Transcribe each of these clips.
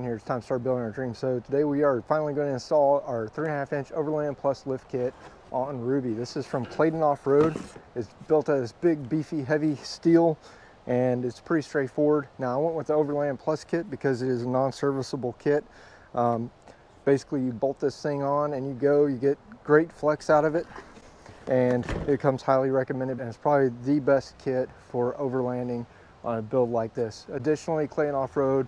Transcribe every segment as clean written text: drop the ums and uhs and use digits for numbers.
here. It's time to start building our dream. So today we are finally going to install our 3.5-inch Overland Plus lift kit on Ruby. This is from Clayton Off-Road. It's built out of this big, beefy, heavy steel, and it's pretty straightforward. Now I went with the Overland Plus kit because it is a non-serviceable kit. Basically you bolt this thing on and you get great flex out of it, and it comes highly recommended, and it's probably the best kit for overlanding on a build like this. Additionally, Clayton Off-Road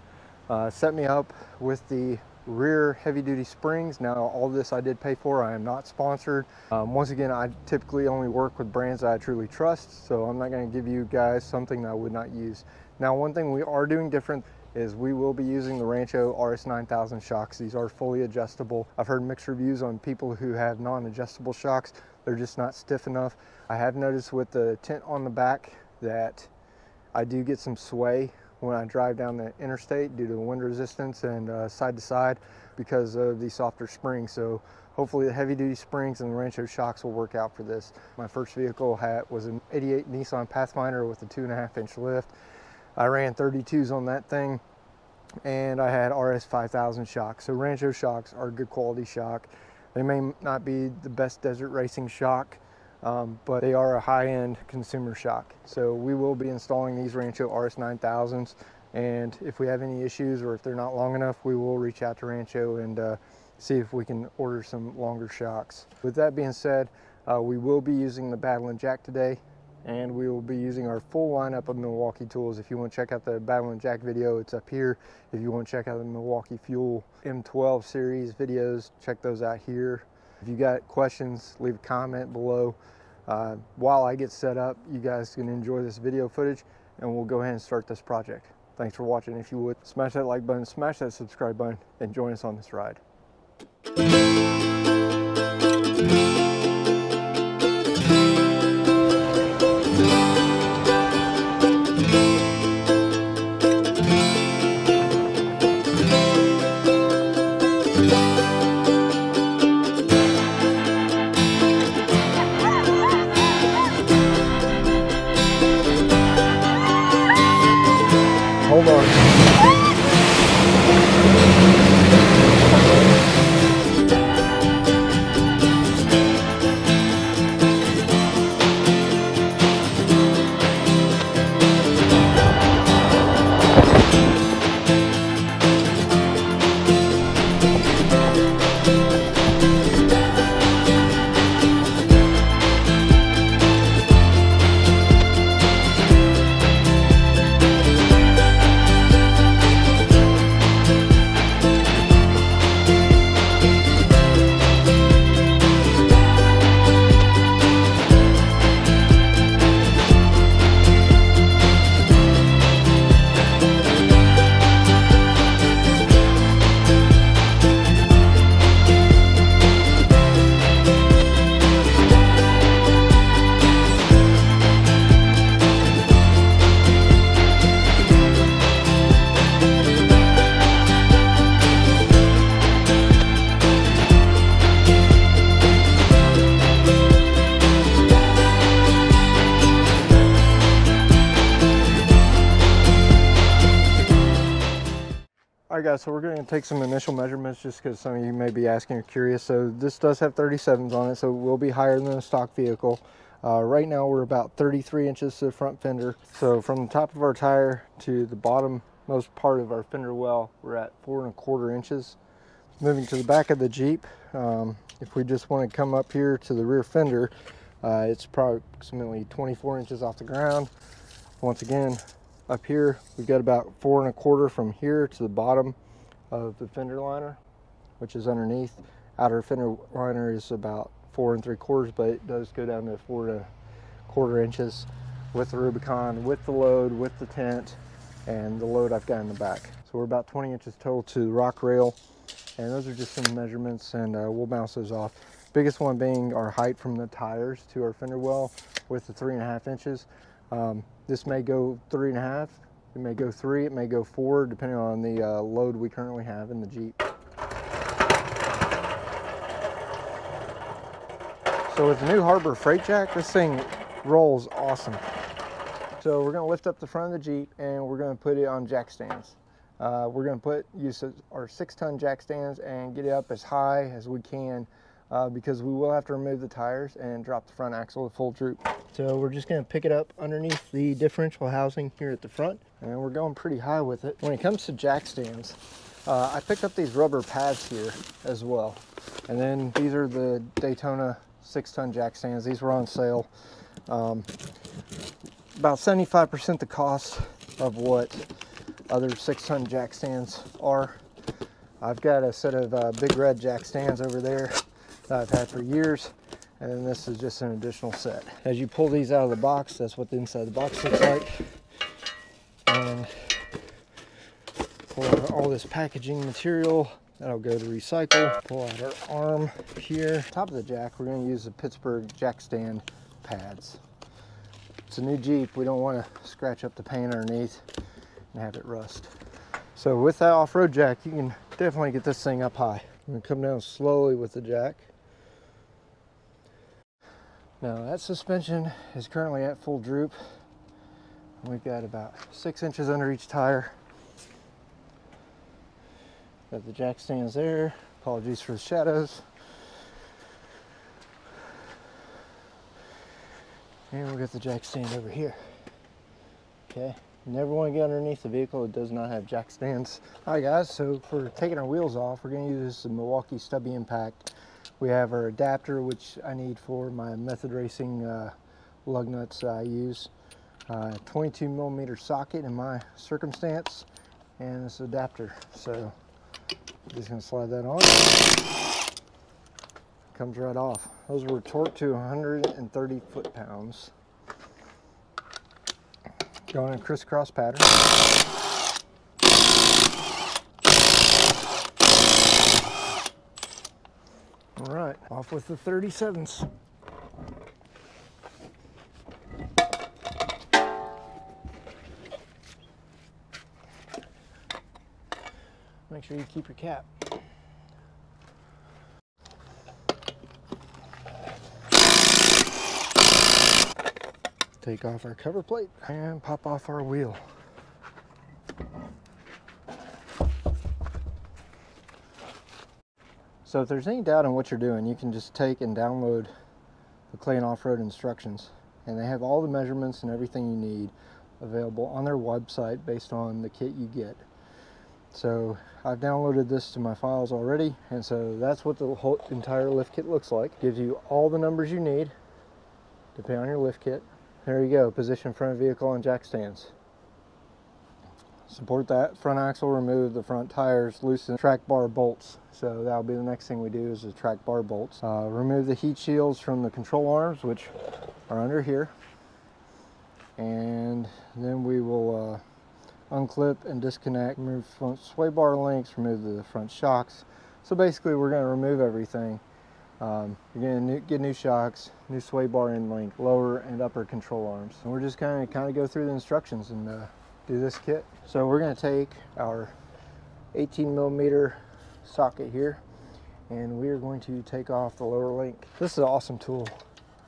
set me up with the rear heavy-duty springs. Now all this I did pay for. I am not sponsored. Once again, I typically only work with brands that I truly trust, so I'm not going to give you guys something that I would not use. Now one thing we are doing different is we will be using the Rancho RS9000 shocks. These are fully adjustable. I've heard mixed reviews on people who have non-adjustable shocks. They're just not stiff enough. I have noticed with the tent on the back that I do get some sway when I drive down the interstate due to the wind resistance and side to side because of the softer springs. So hopefully the heavy duty springs and the Rancho shocks will work out for this. My first vehicle was an '88 Nissan Pathfinder with a 2.5-inch lift. I ran 32s on that thing, and I had RS9000 shocks. So Rancho shocks are good quality shock. They may not be the best desert racing shock, but they are a high-end consumer shock. So we will be installing these Rancho RS9000s, and if we have any issues or if they're not long enough, we will reach out to Rancho and see if we can order some longer shocks. With that being said, we will be using the Badland Jack today, and we will be using our full lineup of Milwaukee tools. If you want to check out the Badland Jack video, it's up here. If you want to check out the Milwaukee Fuel M12 series videos, check those out here. If you got questions, leave a comment below. While I get set up, you guys can enjoy this video footage, and we'll go ahead and start this project. Thanks for watching. If you would, smash that like button, smash that subscribe button, and join us on this ride. Hold on. Alright guys, so we're going to take some initial measurements just because some of you may be asking or curious. So this does have 37s on it, so it will be higher than a stock vehicle. Right now we're about 33 inches to the front fender. So from the top of our tire to the bottommost part of our fender well, we're at 4¼ inches. Moving to the back of the Jeep, if we just want to come up here to the rear fender, it's approximately 24 inches off the ground. Once again, up here we've got about 4¼ from here to the bottom of the fender liner, which is underneath. Outer fender liner is about 4 3/4, but it does go down to 4¼ inches with the Rubicon, with the load, with the tent, and the load I've got in the back. So we're about 20 inches total to the rock rail, and those are just some measurements, and we'll bounce those off. Biggest one being our height from the tires to our fender well with the 3.5 inches. This may go 3.5, it may go 3, it may go 4, depending on the load we currently have in the Jeep. So with the new Harbor Freight Jack, this thing rolls awesome. So we're going to lift up the front of the Jeep and we're going to put it on jack stands. We're going to use our 6-ton jack stands and get it up as high as we can because we will have to remove the tires and drop the front axle to full droop. So we're just going to pick it up underneath the differential housing here at the front, and we're going pretty high with it. When it comes to jack stands, I picked up these rubber pads here as well. And then these are the Daytona 6-ton jack stands. These were on sale. About 75% the cost of what other 6-ton jack stands are. I've got a set of big red jack stands over there that I've had for years, and then this is just an additional set. As you pull these out of the box, that's what the inside of the box looks like. And pull out all this packaging material. That'll go to recycle. Pull out our arm here. Top of the jack, we're going to use the Pittsburgh jack stand pads. It's a new Jeep. We don't want to scratch up the paint underneath and have it rust. So with that off-road jack, you can definitely get this thing up high. I'm going to come down slowly with the jack. Now that suspension is currently at full droop. We've got about 6 inches under each tire. Got the jack stands there. Apologies for the shadows. And we'll get the jack stand over here. Okay, you never want to get underneath the vehicle that does not have jack stands. Alright guys, so for taking our wheels off, we're going to use the Milwaukee Stubby Impact. We have our adapter, which I need for my method racing lug nuts I use. 22mm socket in my circumstance, and this adapter. So I'm just going to slide that on. Comes right off. Those were torqued to 130 foot-pounds. Going in crisscross pattern. All right, off with the 37s. Make sure you keep your cap. Take off our cover plate and pop off our wheel. So if there's any doubt on what you're doing, you can just take and download the Clayton off-road instructions, and they have all the measurements and everything you need available on their website based on the kit you get. So I've downloaded this to my files already, and so that's what the whole entire lift kit looks like. Gives you all the numbers you need depending on your lift kit. There you go, position front vehicle and jack stands. Support that front axle, remove the front tires, loosen track bar bolts. So that'll be the next thing we do is the track bar bolts. Remove the heat shields from the control arms, which are under here. And then we will unclip and disconnect, remove front sway bar links, remove the front shocks. So basically we're going to remove everything. You're going to get new shocks, new sway bar end link, lower and upper control arms. And we're just kind of go through the instructions and do this kit. So we're going to take our 18mm socket here, and we are going to take off the lower link. This is an awesome tool.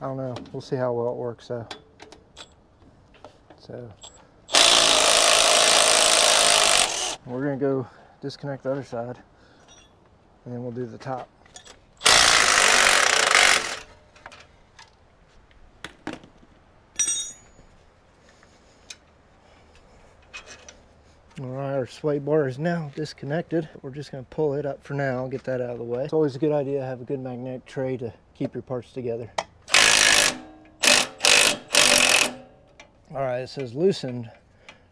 I don't know, we'll see how well it works. So we're going to go disconnect the other side, and then we'll do the top. Alright, our sway bar is now disconnected. We're just going to pull it up for now, get that out of the way. It's always a good idea to have a good magnetic tray to keep your parts together. Alright, it says loosened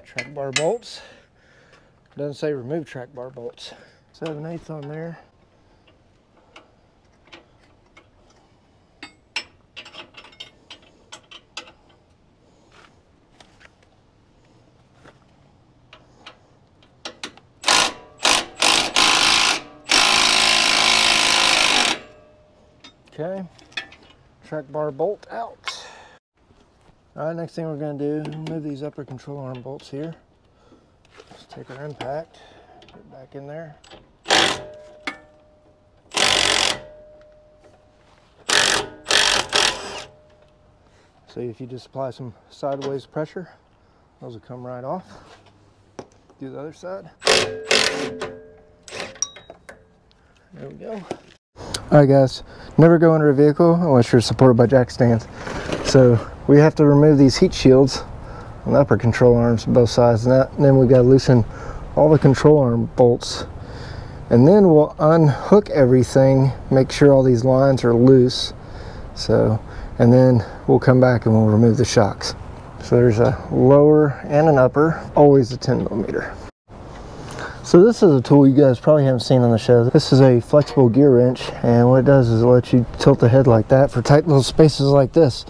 track bar bolts. It doesn't say remove track bar bolts. 7/8 on there. Okay, track bar bolt out. All right, next thing we're going to do, remove these upper control arm bolts here. Just take our impact, get back in there. See, if you just apply some sideways pressure, those will come right off. Do the other side. There we go. Alright guys, never go under a vehicle unless you're supported by jack stands. So we have to remove these heat shields on the upper control arms on both sides, and then we've got to loosen all the control arm bolts. And then we'll unhook everything, make sure all these lines are loose. So, and then we'll come back and we'll remove the shocks. So there's a lower and an upper, always a 10mm. So this is a tool you guys probably haven't seen on the show. This is a flexible gear wrench, and what it does is it lets you tilt the head like that for tight little spaces like this.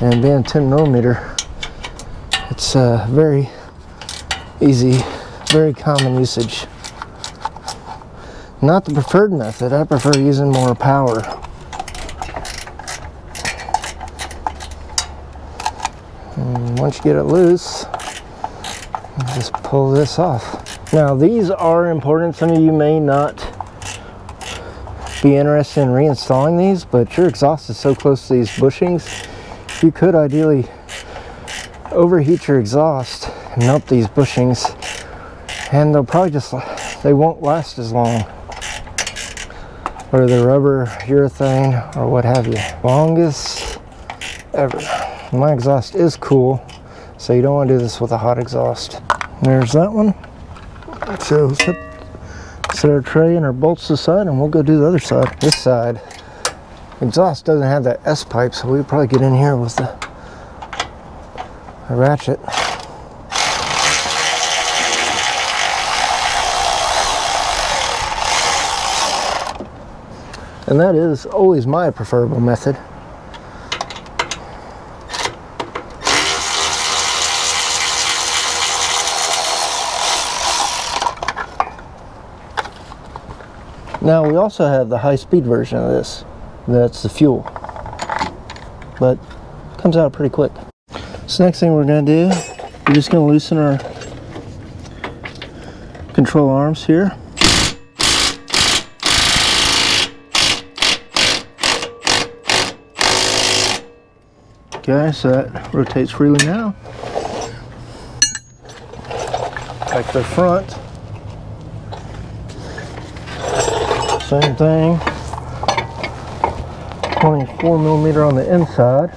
And being 10mm, it's very easy, very common usage. Not the preferred method. I prefer using more power. And once you get it loose, you just pull this off. Now these are important. Some of you may not be interested in reinstalling these, but your exhaust is so close to these bushings, you could ideally overheat your exhaust and melt these bushings, and they'll probably they won't last as long. Whether they're rubber, urethane, or what have you. Longest ever. My exhaust is cool, so you don't want to do this with a hot exhaust. There's that one. So set our tray and our bolts aside, and we'll go do the other side. This side, exhaust doesn't have that S pipe, so we'll probably get in here with the ratchet. And that is always my preferable method. Now we also have the high-speed version of this. That's the fuel, but it comes out pretty quick. So next thing we're going to do, we're just going to loosen our control arms here. Okay, so that rotates freely now. Back to the front. Same thing. 24mm on the inside,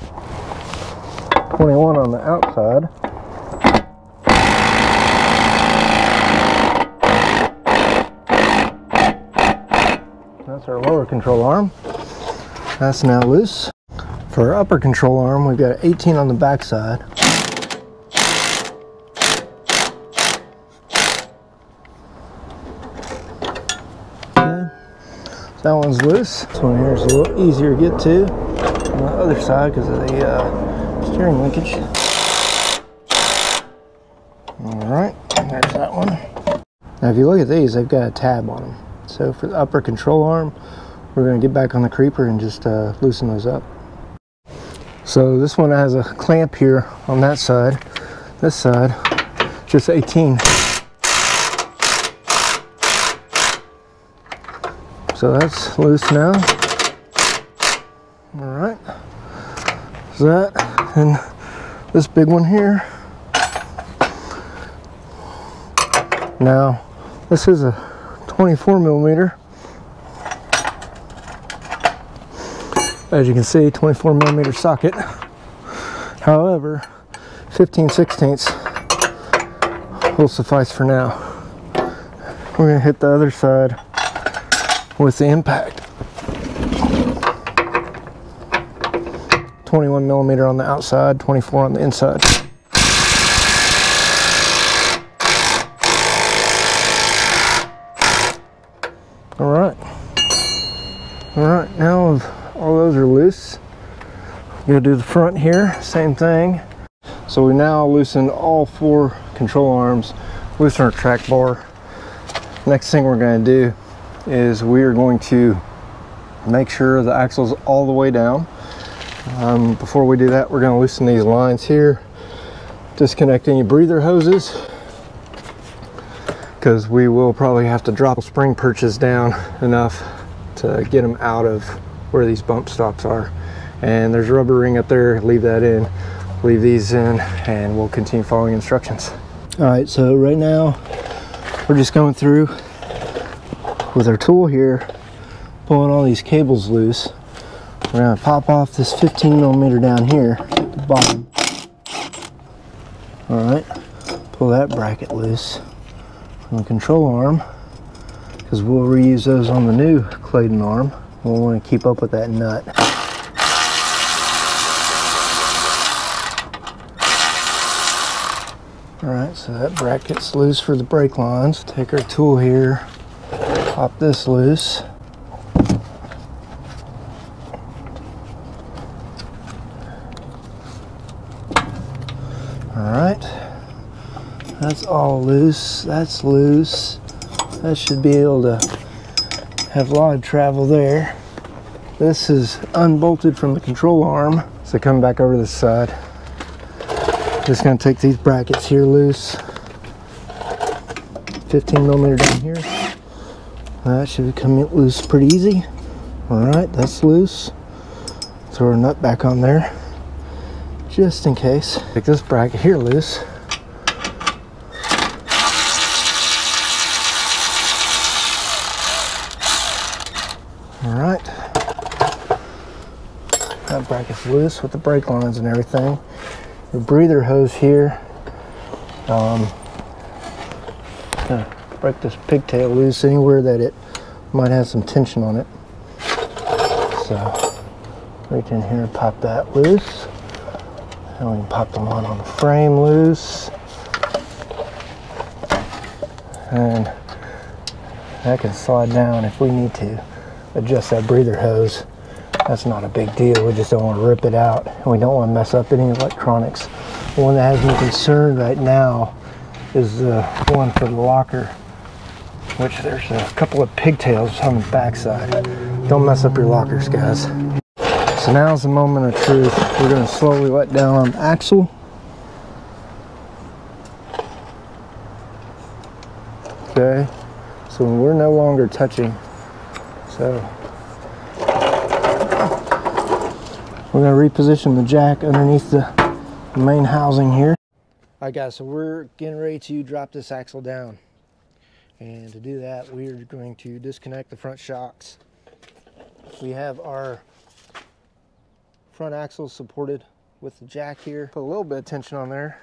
21 on the outside. That's our lower control arm. That's now loose. For our upper control arm, we've got 18 on the back side. Okay. So that one's loose. This one here is a little easier to get to on the other side because of the steering linkage. Alright, there's that one. Now if you look at these, they've got a tab on them. So for the upper control arm, we're going to get back on the creeper and just loosen those up. So this one has a clamp here on that side. This side, just 18. So that's loose now. All right. So that, and this big one here. Now, this is a 24mm. As you can see, 24mm socket. However, 15/16 will suffice for now. We're gonna hit the other side with the impact. 21mm on the outside, 24 on the inside. All right, now all those are loose. We're gonna do the front here, same thing. So we now loosened all 4 control arms, loosen our track bar. Next thing we're gonna do is we are going to make sure the axle's all the way down. Before we do that, we're gonna loosen these lines here, disconnect any breather hoses, because we will probably have to drop spring perches down enough to get them out of where these bump stops are. And there's a rubber ring up there, leave that in, leave these in, and we'll continue following instructions. All right, so right now we're just going through with our tool here, pulling all these cables loose. We're gonna pop off this 15mm down here at the bottom. All right, pull that bracket loose from the control arm, because we'll reuse those on the new Clayton arm. We'll want to keep up with that nut. Alright, so that bracket's loose for the brake lines. Take our tool here, pop this loose. Alright, that's all loose, that's loose. That should be able to have a lot of travel there. This is unbolted from the control arm, so come back over this side. Just gonna take these brackets here loose. 15mm down here. That should come loose pretty easy. All right, that's loose. Throw our nut back on there, just in case. Take this bracket here loose. All right. That bracket's loose with the brake lines and everything. Your breather hose here. Gonna break this pigtail loose anywhere that it might have some tension on it. So reach in here and pop that loose. And we can pop the one on the frame loose. And that can slide down if we need to adjust that breather hose. That's not a big deal. We just don't want to rip it out, and we don't want to mess up any electronics. The one that has me concerned right now is the one for the locker, which there's a couple of pigtails on the backside. Don't mess up your lockers, guys. So now's the moment of truth. We're going to slowly let down on the axle. Okay, so we're no longer touching. So we're going to reposition the jack underneath the main housing here. Alright guys, so we're getting ready to drop this axle down. And to do that, we're going to disconnect the front shocks. We have our front axle supported with the jack here. Put a little bit of tension on there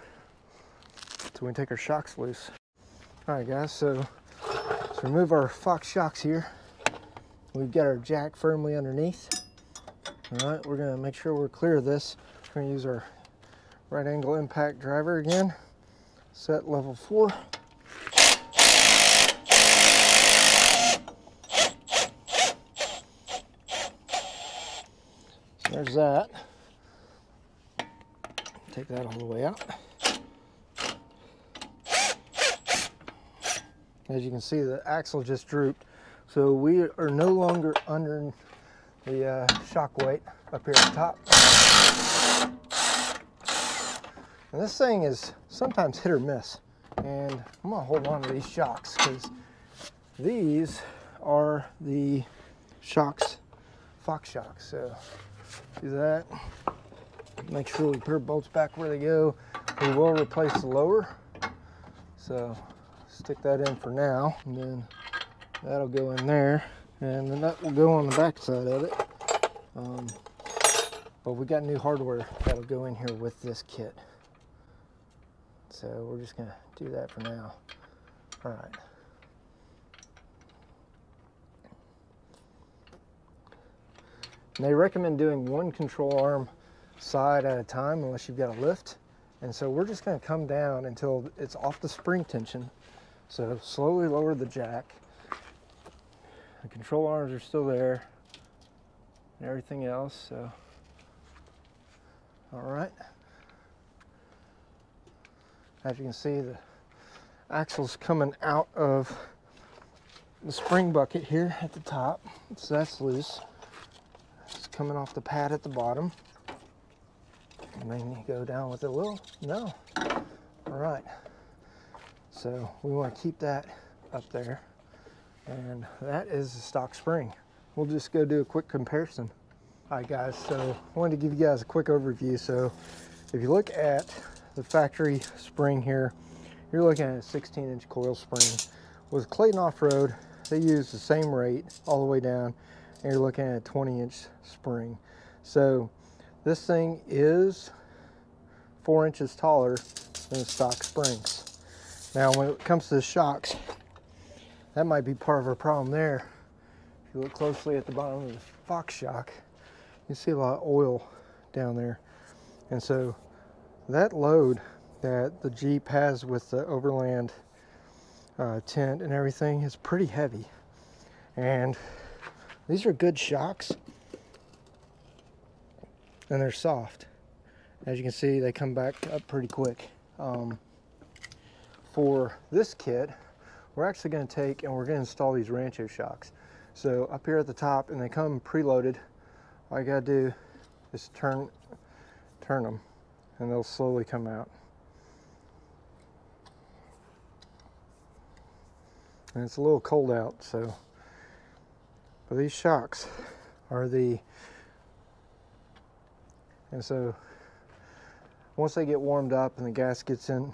so we can take our shocks loose. Alright guys, so let's remove our Fox shocks here. We've got our jack firmly underneath. All right, we're gonna make sure we're clear of this. We're gonna use our right angle impact driver again. Set level 4. So there's that. Take that all the way out. As you can see, the axle just drooped. So we are no longer under the shock weight up here at the top. And this thing is sometimes hit or miss. And I'm gonna hold on to these shocks because these are the shocks, Fox shocks. So do that. Make sure we put our bolts back where they go. We will replace the lower. So stick that in for now. And then that'll go in there. And the nut will go on the back side of it. But we got new hardware that'll go in here with this kit. So we're just gonna do that for now. All right. And they recommend doing one control arm side at a time unless you've got a lift. And so we're just gonna come down until it's off the spring tension. So slowly lower the jack. The control arms are still there and everything else, so all right. As you can see, the axle's coming out of the spring bucket here at the top, so that's loose. It's coming off the pad at the bottom. You may need to go down with it a little. No. All right. So we want to keep that up there. And that is the stock spring. We'll just go do a quick comparison. All right guys, so I wanted to give you guys a quick overview. So if you look at the factory spring here you're looking at a 16-inch coil spring. With Clayton Offroad, they use the same rate all the way down, and you're looking at a 20-inch spring. So this thing is 4 inches taller than the stock springs. Now when it comes to the shocks, that might be part of our problem there. If you look closely at the bottom of the Fox shock, you see a lot of oil down there. And so that load that the Jeep has with the Overland tent and everything is pretty heavy. And these are good shocks, and they're soft. As you can see, they come back up pretty quick. For this kit, we're actually going to take and we're going to install these Rancho shocks. So up here at the top, and they come preloaded. All you got to do is turn them, and they'll slowly come out. And it's a little cold out, so, but these shocks are and so once they get warmed up and the gas gets in,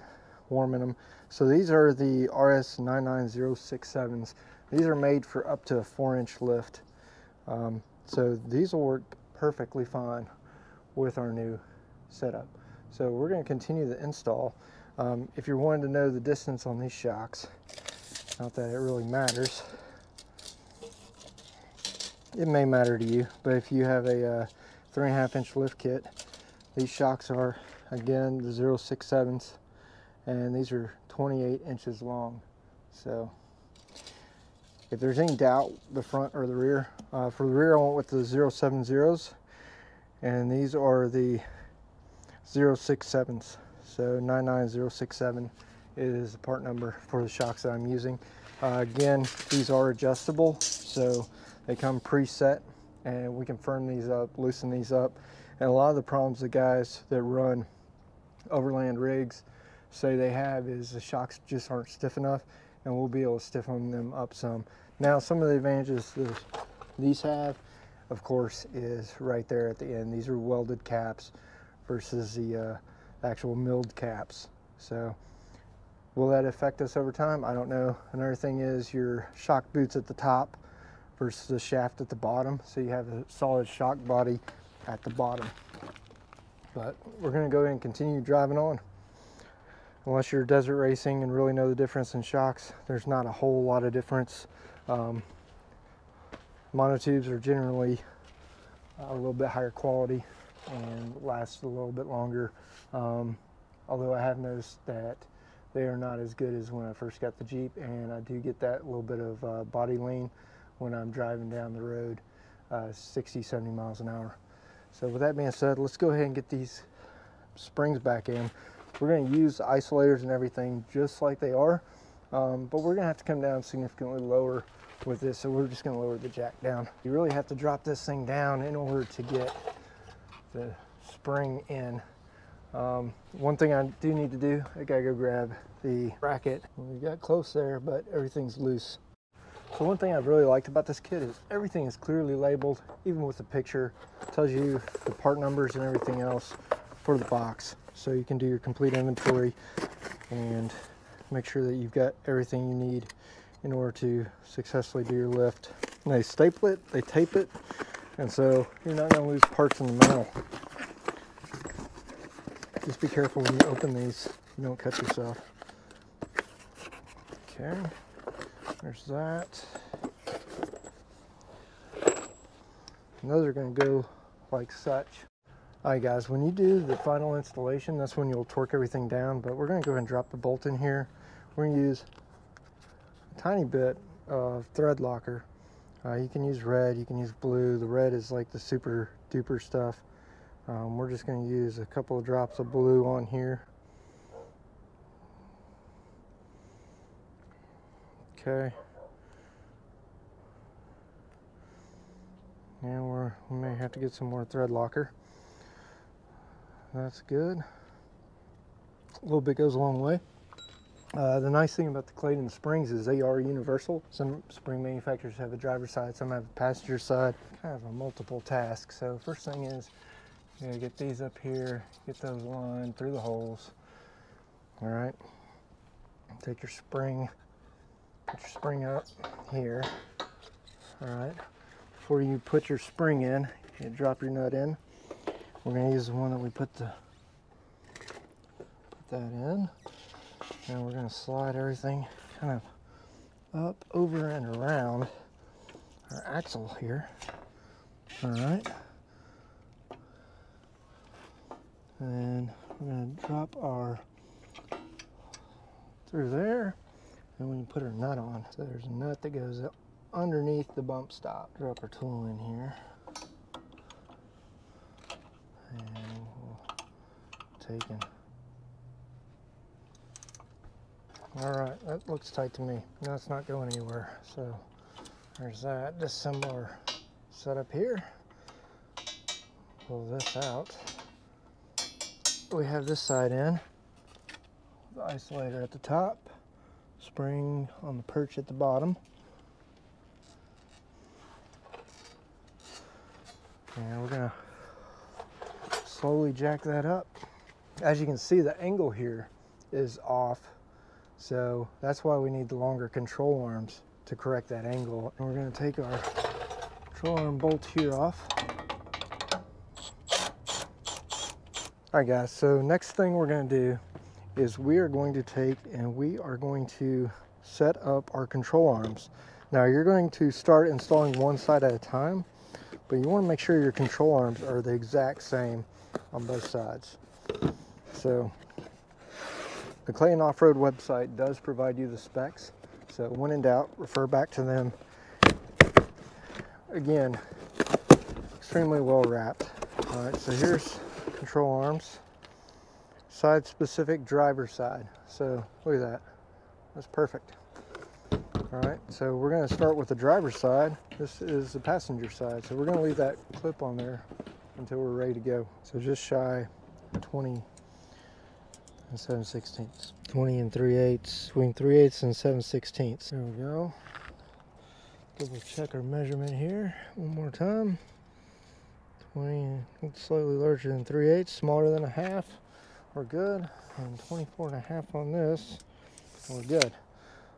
warm in them. So these are the RS9000XLs. These are made for up to a 4-inch lift. So these will work perfectly fine with our new setup. So we're going to continue the install. If you're wanting to know the distance on these shocks, not that it really matters. It may matter to you, but if you have a 3.5-inch lift kit, these shocks are, again, the 067s, and these are 28 inches long. So if there's any doubt, the front or the rear, for the rear I went with the 070s, and these are the 067s. So 99067 is the part number for the shocks that I'm using. Again, these are adjustable, so they come preset, and we can firm these up, loosen these up. And a lot of the problems the guys that run Overland rigs say they have is the shocks just aren't stiff enough, and we'll be able to stiffen them up some. Now, some of the advantages that these have, of course, is right there at the end. These are welded caps versus the actual milled caps. So will that affect us over time? I don't know. Another thing is your shock boots at the top versus the shaft at the bottom. So you have a solid shock body at the bottom. But we're going to go ahead and continue driving on. Unless you're desert racing and really know the difference in shocks, there's not a whole lot of difference. Monotubes are generally a little bit higher quality and last a little bit longer. Although I have noticed that they are not as good as when I first got the Jeep, and I do get that little bit of body lean when I'm driving down the road 60, 70 miles an hour. So with that being said, let's go ahead and get these springs back in. We're going to use the isolators and everything just like they are, but we're going to have to come down significantly lower with this, so we're just going to lower the jack down. You really have to drop this thing down in order to get the spring in. One thing I do need to do, I gotta go grab the bracket. We got close there, but everything's loose. So one thing I've really liked about this kit is everything is clearly labeled, even with the picture. It tells you the part numbers and everything else for the box. So you can do your complete inventory and make sure that you've got everything you need in order to successfully do your lift. And they staple it, they tape it, and so you're not going to lose parts in the mail. Just be careful when you open these, you don't cut yourself. Okay, there's that. And those are going to go like such. Alright guys, when you do the final installation, that's when you'll torque everything down, but we're going to go ahead and drop the bolt in here. We're going to use a tiny bit of thread locker. You can use red, you can use blue. The red is like the super duper stuff. We're just going to use a couple of drops of blue on here. Okay. And we may have to get some more thread locker. That's good. A little bit goes a long way. The nice thing about the Clayton springs is they are universal. Some spring manufacturers have a driver's side, some have a passenger side. Kind of a multiple task. So first thing is, you gotta get these up here, get those lined through the holes. All right. take your spring, put your spring up here. All right, before you put your spring in, you drop your nut in. We're going to use the one that we put that in, and we're going to slide everything kind of up, over, and around our axle here. All right, and we're going to drop our through there, and we can put our nut on. So there's a nut that goes up underneath the bump stop. Drop our tool in here, and we'll take it. All right, that looks tight to me. No, it's not going anywhere. So there's that. Disassemble our setup here. Pull this out. We have this side in. The isolator at the top. Spring on the perch at the bottom. And we're gonna slowly jack that up. As you can see, the angle here is off. So that's why we need the longer control arms to correct that angle. And we're going to take our control arm bolt here off. All right guys, so next thing we're going to do is we are going to take and we are going to set up our control arms. Now you're going to start installing one side at a time, but you want to make sure your control arms are the exact same on both sides. So the Clayton Off-Road website does provide you the specs, so when in doubt, refer back to them. Again, extremely well wrapped. All right, so here's control arms, side specific, driver side. So look at that, that's perfect. All right, so we're going to start with the driver's side. This is the passenger side, so we're going to leave that clip on there until we're ready to go. So just shy 20 and 7/16. 20 and 3/8, between 3/8 and 7/16. There we go. Double check our measurement here one more time. 20, slightly larger than 3/8, smaller than a half. We're good. And 24.5 on this. We're good.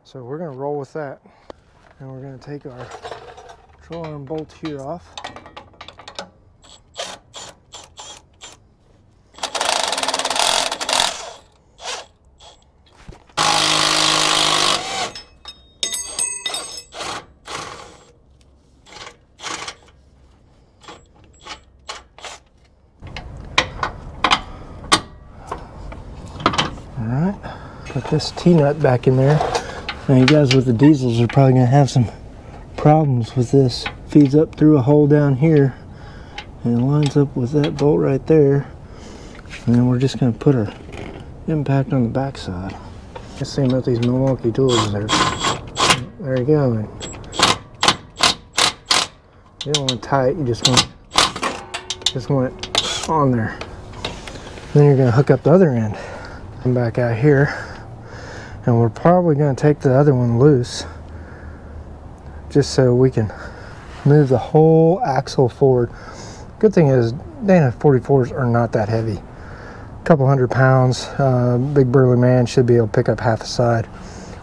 So we're going to roll with that. And we're going to take our control arm bolt here off. Alright, put this T-nut back in there. Now you guys with the diesels are probably going to have some problems with this. Feeds up through a hole down here and it lines up with that bolt right there. And then we're just going to put our impact on the back side. Same with these Milwaukee tools there. There you go. And you don't want it tight, you just want it on there. Then you're going to hook up the other end. Come back out here, and we're probably going to take the other one loose just so we can move the whole axle forward. Good thing is Dana 44s are not that heavy, a couple 100 pounds. Big burly man should be able to pick up half a side,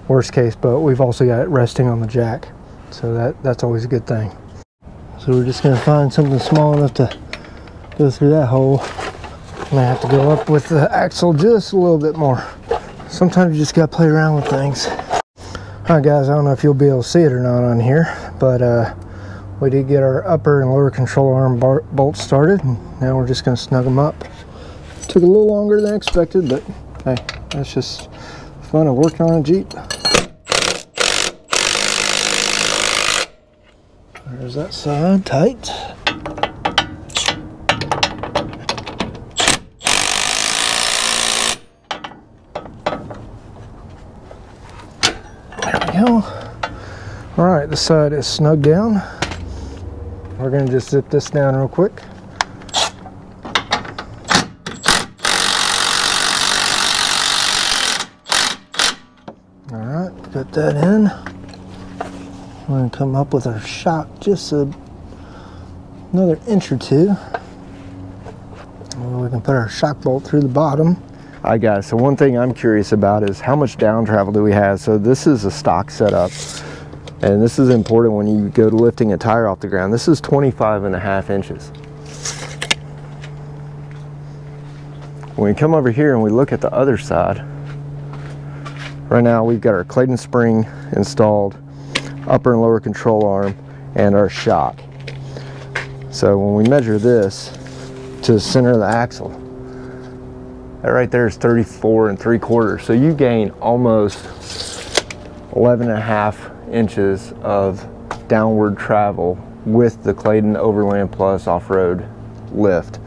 worst case, but we've also got it resting on the jack, so that's always a good thing. So we're just going to find something small enough to go through that hole. I might have to go up with the axle just a little bit more. Sometimes you just gotta play around with things. Alright guys, I don't know if you'll be able to see it or not on here, but we did get our upper and lower control arm bolts started, and now we're just gonna snug them up. Took a little longer than expected, but hey, that's just fun of working on a Jeep. There's that side tight. All right, the side is snug down. We're going to just zip this down real quick. All right, got that in. We're going to come up with our shock just another inch or two. We can put our shock bolt through the bottom. Alright guys, so one thing I'm curious about is how much down travel do we have? So this is a stock setup, and this is important when you go to lifting a tire off the ground. This is 25.5 inches. When we come over here and we look at the other side, right now we've got our Clayton spring installed, upper and lower control arm, and our shock. So when we measure this to the center of the axle, that right there is 34 3/4. So you gain almost 11.5 inches of downward travel with the Clayton Overland Plus off-road lift.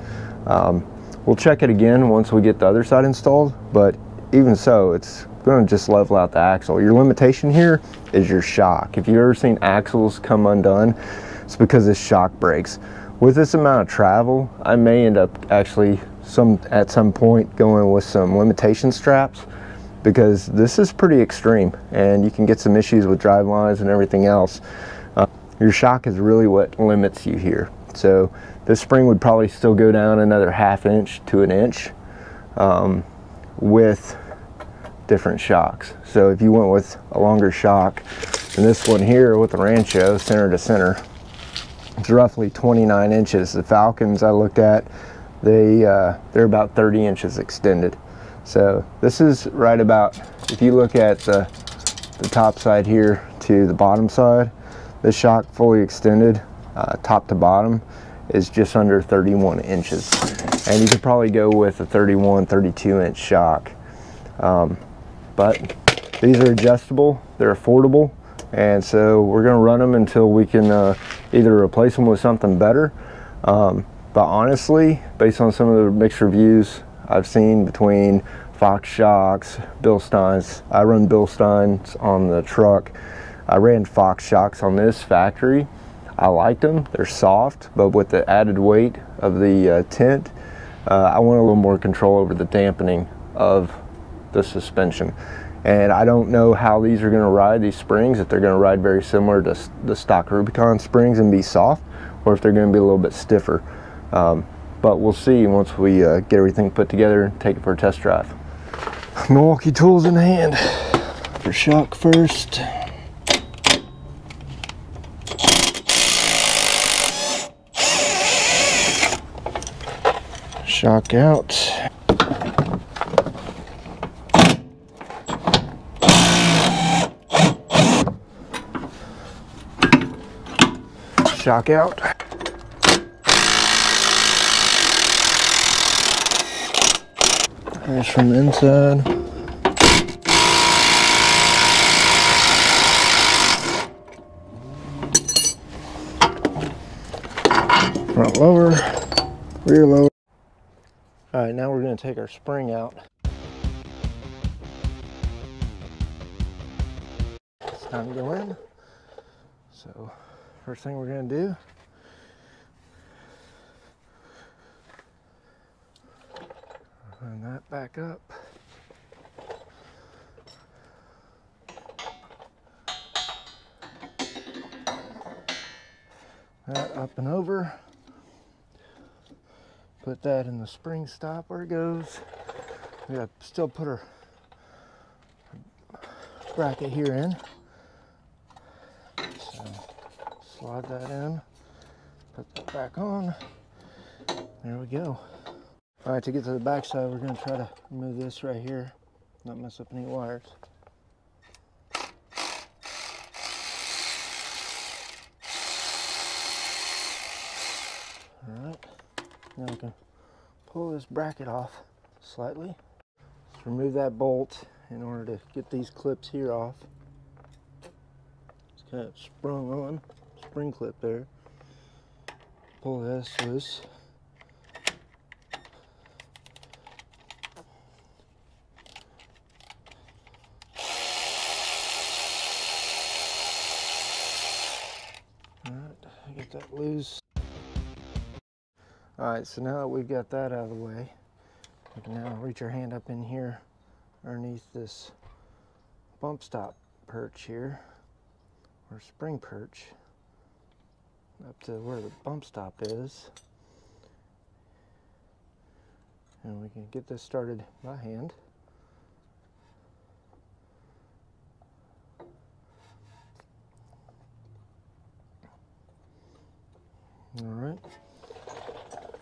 We'll check it again once we get the other side installed, but even so, it's going to just level out the axle. Your limitation here is your shock. If you've ever seen axles come undone, it's because this shock breaks. With this amount of travel, I may end up actually at some point going with some limitation straps, because this is pretty extreme and you can get some issues with drive lines and everything else. Your shock is really what limits you here. So this spring would probably still go down another 1/2 inch to 1 inch with different shocks. So if you went with a longer shock, and this one here with the Rancho center to center, it's roughly 29 inches. The Falcons I looked at, they're about 30 inches extended. So this is right about, if you look at the top side here to the bottom side, this shock fully extended top to bottom is just under 31 inches. And you could probably go with a 31, 32 inch shock. But these are adjustable, they're affordable, and so we're going to run them until we can either replace them with something better. But honestly, based on some of the mixed reviews I've seen between Fox shocks, Bilsteins, I run Bilsteins on the truck. I ran Fox shocks on this factory. I liked them, they're soft, but with the added weight of the tent, I want a little more control over the dampening of the suspension. And I don't know how these are going to ride, these springs, if they're going to ride very similar to the stock Rubicon springs and be soft, or if they're going to be a little bit stiffer. But we'll see once we get everything put together and take it for a test drive. Milwaukee tools in hand. For shock first. Shock out. Shock out. There's from the inside. Front lower, rear lower. All right, now we're going to take our spring out. It's time to go in. So first thing we're going to do, line that back up. That up and over. Put that in the spring stop where it goes. We gotta still put our bracket here in. So slide that in, put that back on. There we go. All right, to get to the back side, we're gonna try to remove this right here, not mess up any wires. All right. Now we can pull this bracket off slightly. Let's remove that bolt in order to get these clips here off. It's kind of sprung on, spring clip there. Pull this loose. All right, get that loose. Alright, so now that we've got that out of the way, we can now reach our hand up in here underneath this bump stop perch here, or spring perch, up to where the bump stop is. And we can get this started by hand. All right,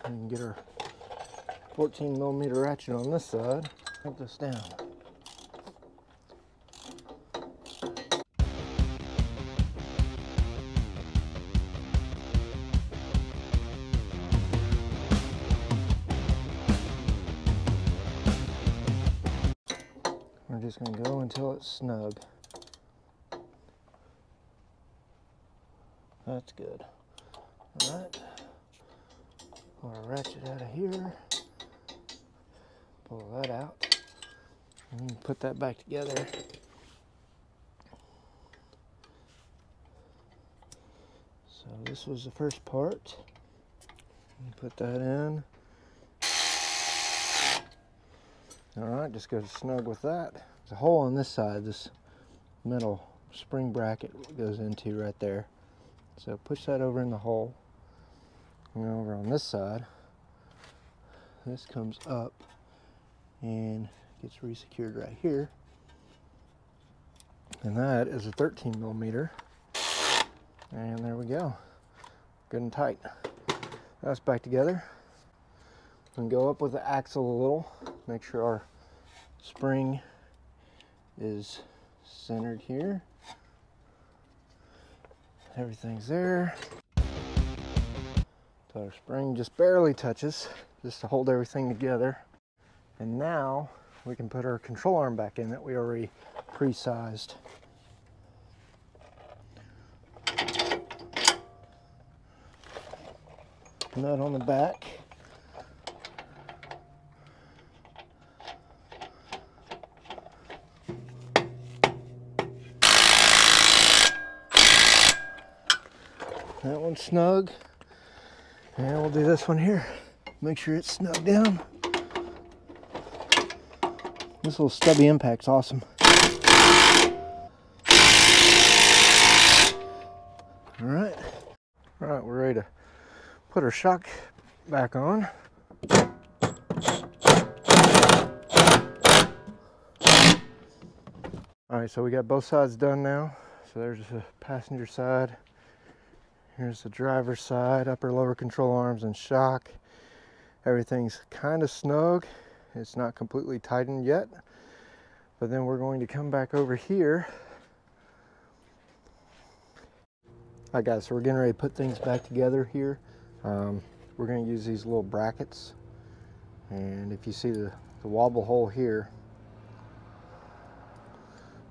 we can get our 14mm ratchet on this side. Put this down. We're just going to go until it's snug. That's good. All right, pull our ratchet out of here, pull that out, and put that back together. So this was the first part. Put that in. All right, just go snug with that. There's a hole on this side, this metal spring bracket goes into right there. So push that over in the hole. And over on this side, this comes up and gets re-secured right here. And that is a 13mm. And there we go. Good and tight. That's back together. And go up with the axle a little. Make sure our spring is centered here. Everything's there. So our spring just barely touches, just to hold everything together. And now we can put our control arm back in that we already pre-sized. Nut on the back. That one's snug. And we'll do this one here. Make sure it's snug down. This little stubby impact's awesome. All right, we're ready to put our shock back on. All right, so we got both sides done now. So there's the passenger side. Here's the driver's side, upper lower control arms and shock. Everything's kind of snug. It's not completely tightened yet. But then we're going to come back over here. All right guys, so we're getting ready to put things back together here. We're going to use these little brackets. And if you see the wobble hole here,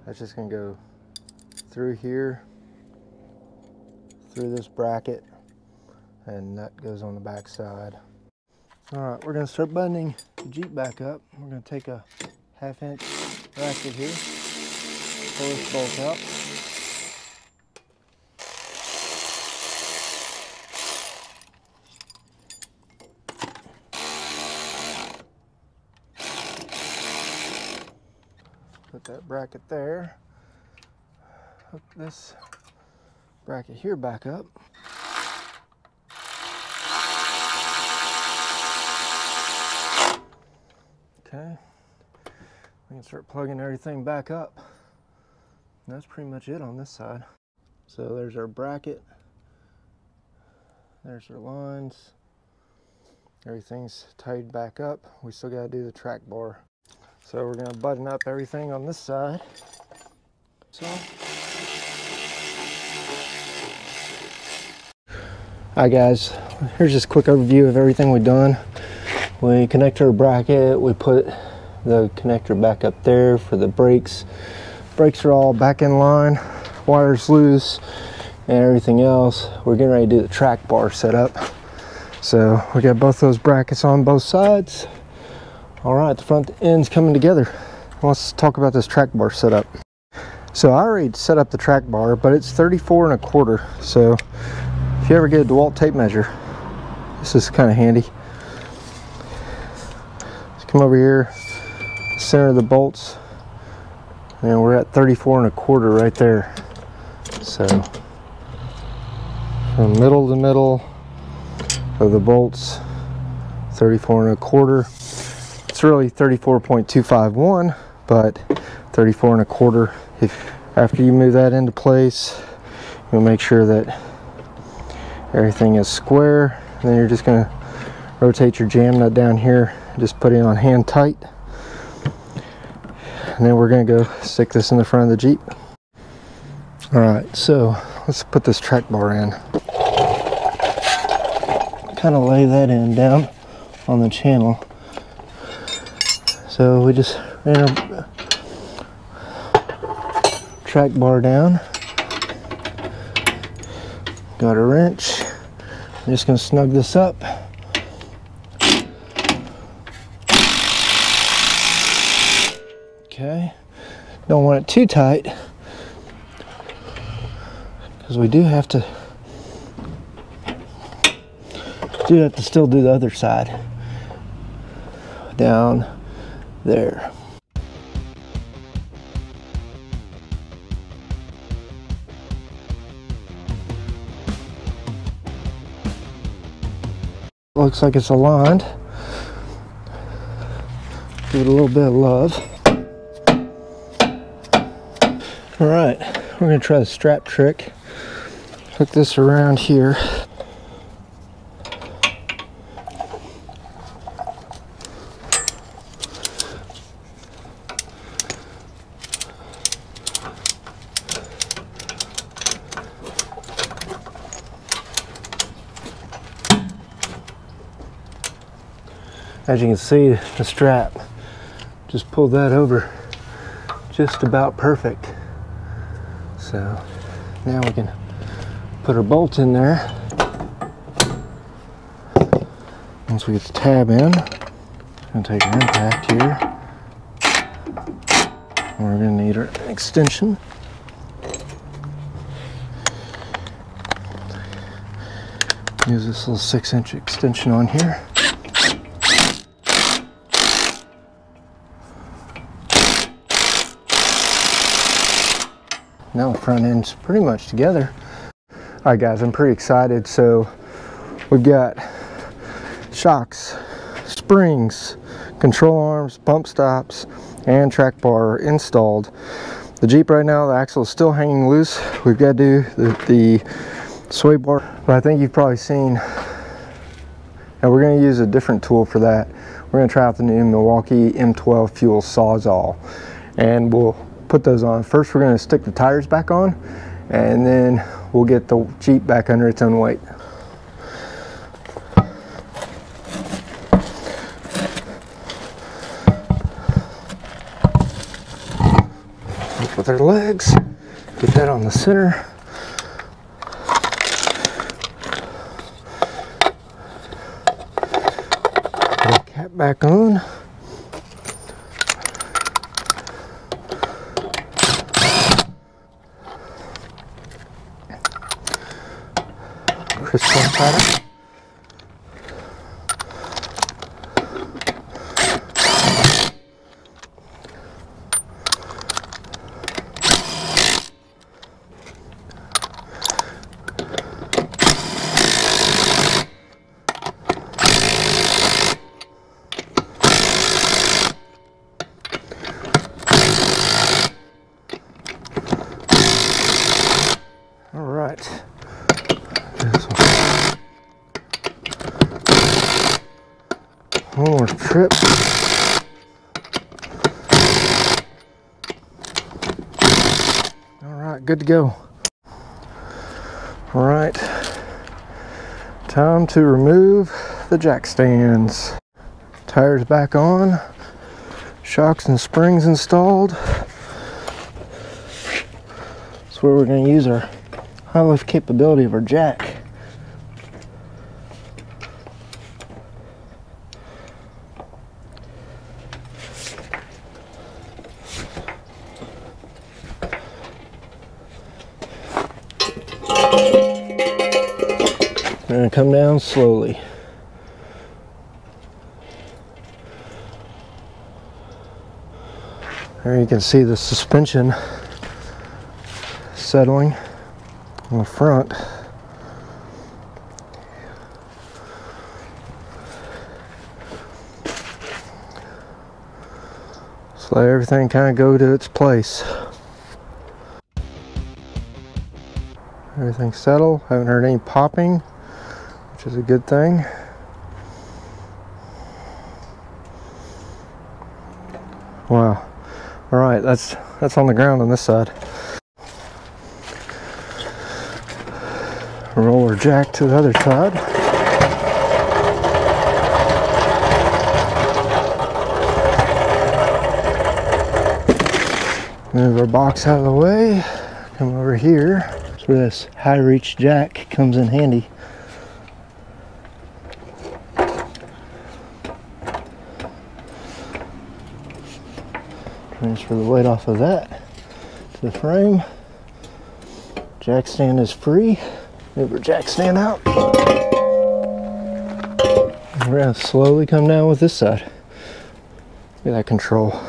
that's just going to go through here, through this bracket, and that goes on the back side. All right, we're going to start buttoning the Jeep back up. We're going to take a 1/2 inch ratchet here, pull this bolt out. Put that bracket there. Hook this bracket here back up. Okay, we can start plugging everything back up. And that's pretty much it on this side. So there's our bracket. There's our lines. Everything's tied back up. We still got to do the track bar. So we're going to button up everything on this side. So. Hi guys, here's just a quick overview of everything we've done. We connected our bracket, we put the connector back up there for the brakes. Brakes are all back in line, wires loose, and everything else. We're getting ready to do the track bar setup. So we got both those brackets on both sides. All right, the front end's coming together. Let's talk about this track bar setup. So I already set up the track bar, but it's 34 1/4. So if you ever get a Dewalt tape measure, this is kind of handy. Just come over here, center the bolts, and we're at 34 1/4 right there. So from middle to middle of the bolts, 34 1/4. It's really 34.251, but 34 1/4. After you move that into place, you'll make sure that everything is square. And then you're just going to rotate your jam nut down here, just put it on hand tight. And then we're going to go stick this in the front of the Jeep. Alright, so let's put this track bar in. Kind of lay that in down on the channel. So we just ran our track bar down. Got a wrench. I'm just going to snug this up. Okay. Don't want it too tight, because we do have to still do the other side. Down there. Looks like it's aligned. Give it a little bit of love. Alright, we're going to try the strap trick. Hook this around here. As you can see, the strap just pulled that over just about perfect. So now we can put our bolt in there. Once we get the tab in, we're going to take our impact here. And we're going to need our extension. Use this little 6-inch extension on here. Now the front end's pretty much together. Alright guys, I'm pretty excited. So we've got shocks, springs, control arms, bump stops, and track bar installed. The Jeep right now, the axle is still hanging loose. We've got to do the sway bar. But I think you've probably seen, and we're going to use a different tool for that. We're going to try out the new Milwaukee M12 Fuel Sawzall, and we'll put those on. First we're going to stick the tires back on, and then we'll get the Jeep back under its own weight. Up with our legs, get that on the center. Put the cap back on. Crystal pattern. All right. One more trip. All right, good to go. All right, time to remove the jack stands. Tires back on, shocks and springs installed. That's where we're going to use our high lift capability of our jack. We're going to come down slowly. There you can see the suspension settling on the front. Just let everything kind of go to its place. Everything's settled. Haven't heard any popping, which is a good thing. Wow. All right, that's on the ground on this side. Roll our jack to the other side. Move our box out of the way. Come over here. That's where this high reach jack comes in handy. Transfer the weight off of that to the frame. Jack stand is free. Move our jack stand out. We're going to slowly come down with this side. Look at that control.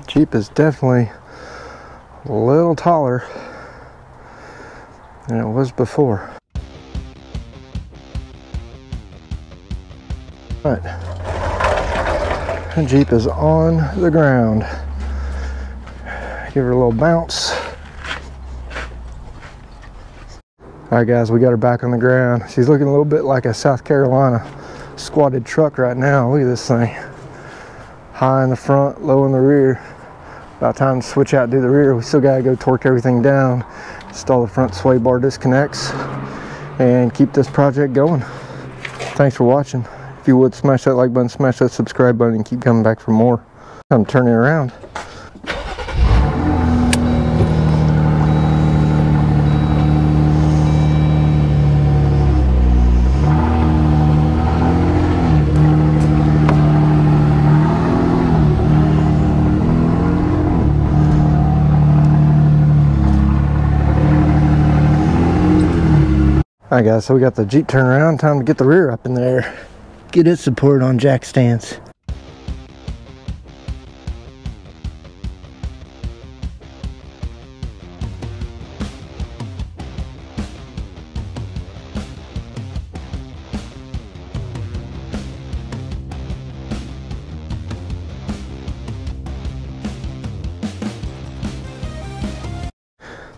Jeep is definitely a little taller than it was before. All right, the Jeep is on the ground. Give her a little bounce. All right, guys, we got her back on the ground. She's looking a little bit like a South Carolina squatted truck right now. Look at this thing. High in the front, low in the rear. About time to switch out and do the rear. We still gotta go torque everything down, install the front sway bar disconnects, and keep this project going. Thanks for watching. If you would, smash that like button, smash that subscribe button, and keep coming back for more. I'm turning around. Alright guys, so we got the Jeep turned around. Time to get the rear up in there. Get it supported on jack stands.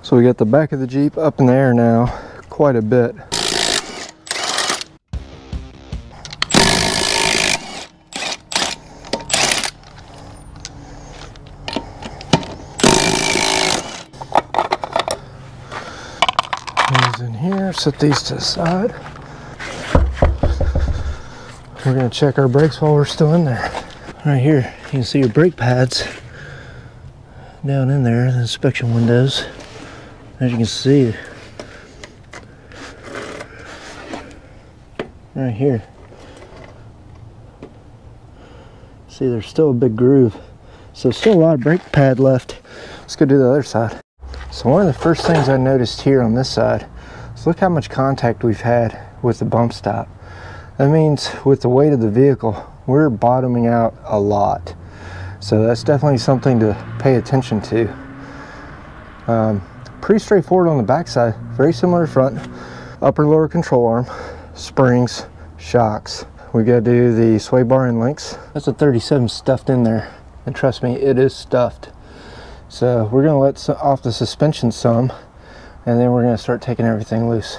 So we got the back of the Jeep up in the air now, quite a bit. These in here, set these to the side. We're gonna check our brakes while we're still in there. Right here, you can see your brake pads down in there, the inspection windows. As you can see, right here, see there's still a big groove, so still a lot of brake pad left. Let's go do the other side. So one of the first things I noticed here on this side is look how much contact we've had with the bump stop. That means with the weight of the vehicle, we're bottoming out a lot, so that's definitely something to pay attention to. Pretty straightforward on the backside, very similar to front. Upper lower control arm, springs, shocks. We gotta do the sway bar and links. That's a 37 stuffed in there, and trust me, it is stuffed. So we're gonna let off the suspension some, and then we're gonna start taking everything loose.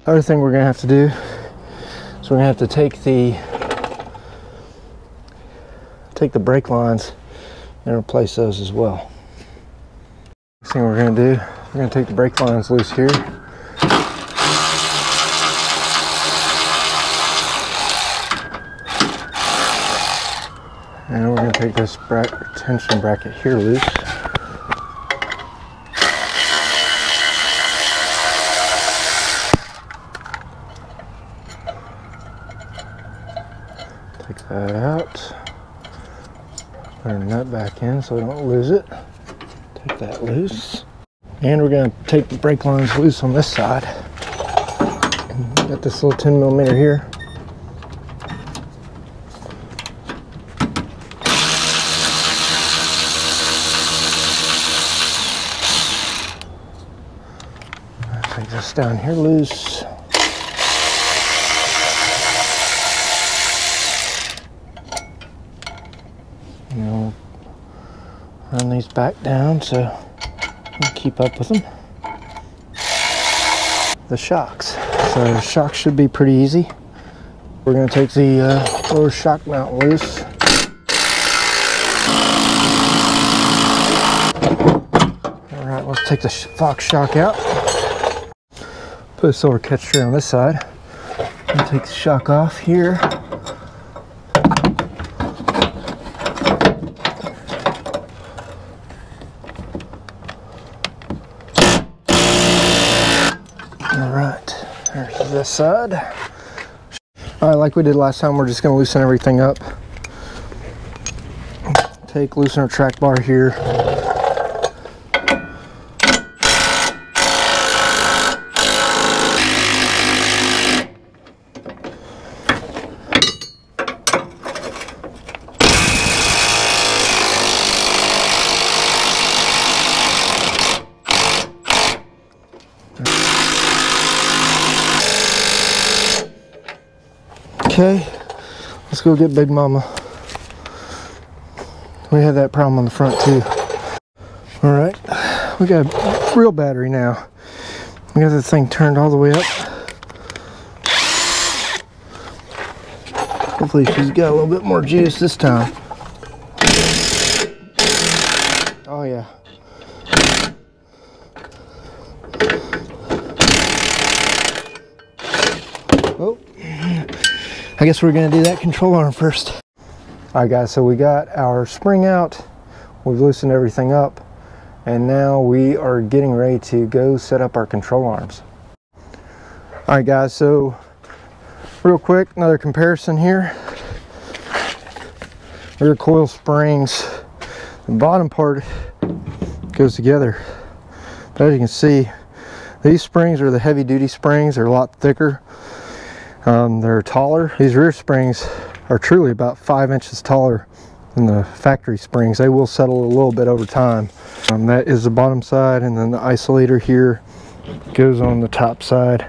Other thing we're gonna have to do is we're gonna have to take the brake lines and replace those as well. Next thing we're going to do, we're going to take the brake lines loose here. And we're going to take this tension bracket here loose. Take that out. Put our nut back in so we don't lose it. Take that loose. And we're going to take the brake lines loose on this side. Got this little 10mm here. Take Get this down here loose. And we'll run these back down so we keep up with them. The shocks. So the shocks should be pretty easy. We're going to take the lower shock mount loose. Alright, let's take the Fox shock out. Put a silver catch tray on this side. And take the shock off here. Alright, there's this side. Alright, like we did last time, we're just going to loosen everything up. Loosen our track bar here. Okay, let's go get Big Mama. We had that problem on the front too. All right, we got a real battery now. We got the thing turned all the way up. Hopefully she's got a little bit more juice this time. Oh yeah. Oh, I guess we're gonna do that control arm first. Alright guys, so we got our spring out, we've loosened everything up, and now we are getting ready to go set up our control arms. Alright guys, so real quick, another comparison here. Rear coil springs, the bottom part goes together. But as you can see, these springs are the heavy duty springs, they're a lot thicker. They're taller. These rear springs are truly about 5 inches taller than the factory springs. They will settle a little bit over time. That is the bottom side, and then the isolator here goes on the top side.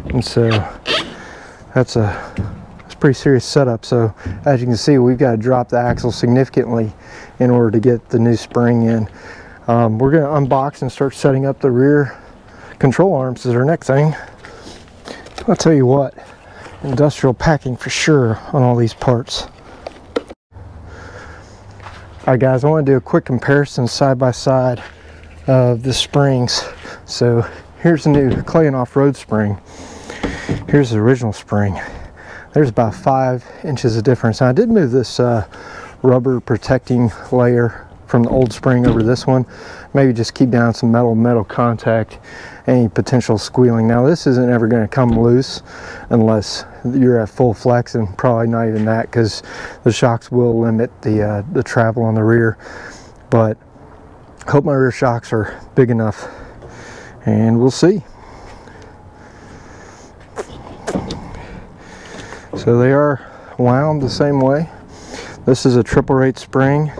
And so that's a pretty serious setup. So as you can see, we've got to drop the axle significantly in order to get the new spring in. We're going to unbox and start setting up the rear control arms is our next thing. I'll tell you what, industrial packing for sure on all these parts. Alright guys, I want to do a quick comparison side by side of the springs. So here's the new Clayton off-road spring. Here's the original spring. There's about 5 inches of difference. Now I did move this rubber protecting layer from the old spring over this one. Maybe just keep down some metal contact, any potential squealing. Now this isn't ever going to come loose unless you're at full flex, and probably not even that, because the shocks will limit the travel on the rear. But I hope my rear shocks are big enough, and we'll see. So they are wound the same way. This is a 888 spring,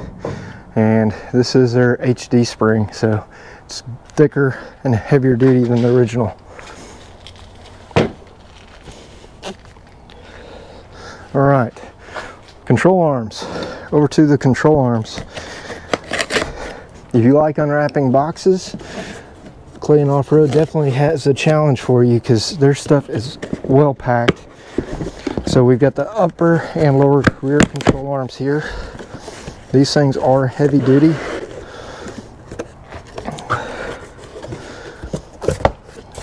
and this is their HD spring, so it's thicker and heavier duty than the original. All right, control arms. Over to the control arms. If you like unwrapping boxes, Clayton Off-Road definitely has a challenge for you, because their stuff is well packed. So we've got the upper and lower rear control arms here. These things are heavy duty.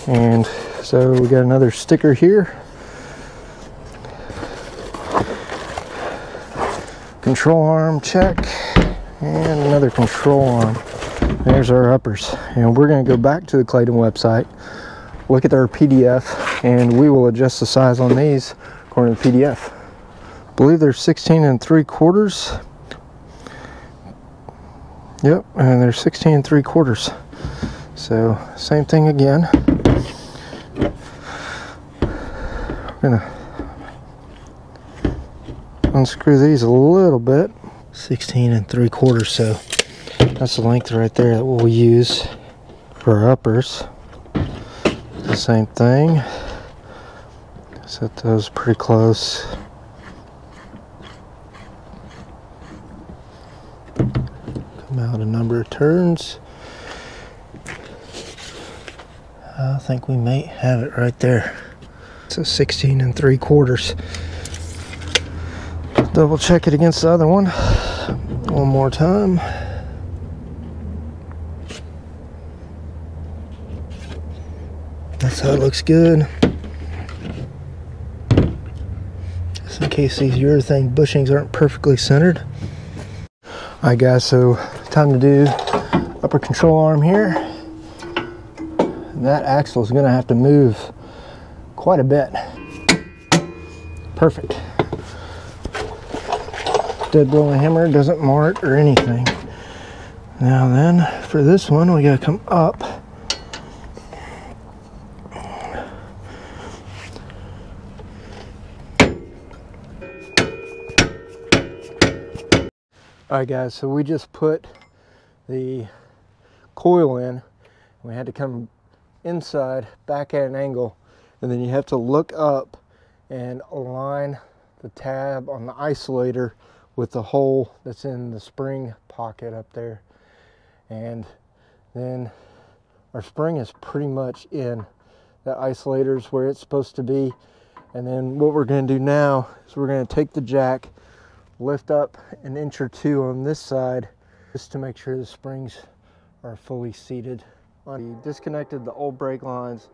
And so we got another sticker here. Control arm check, and another control arm. There's our uppers. And we're going to go back to the Clayton website, look at their PDF, and we will adjust the size on these according to the PDF. I believe they're 16 3/4. Yep, and they're 16 3/4. So same thing again. We're gonna unscrew these a little bit. 16 3/4. So that's the length right there that we'll use for our uppers. the same thing. Set those pretty close. Come out a number of turns. I think we may have it right there. It's a 16 3/4. Double check it against the other one one more time. That's how it looks good. Just in case these urethane bushings aren't perfectly centered. Alright guys, so time to do upper control arm here. That axle is going to have to move quite a bit. Perfect. Dead blowing hammer doesn't mar it or anything. Now then, for this one, we got to come up. Alright guys, so we just put the coil in. We had to come inside, back at an angle, and then you have to look up and align the tab on the isolator with the hole that's in the spring pocket up there. And then our spring is pretty much in. That isolator's where it's supposed to be. And then what we're going to do now is we're going to take the jack, lift up an inch or two on this side just to make sure the springs are fully seated. We disconnected the old brake lines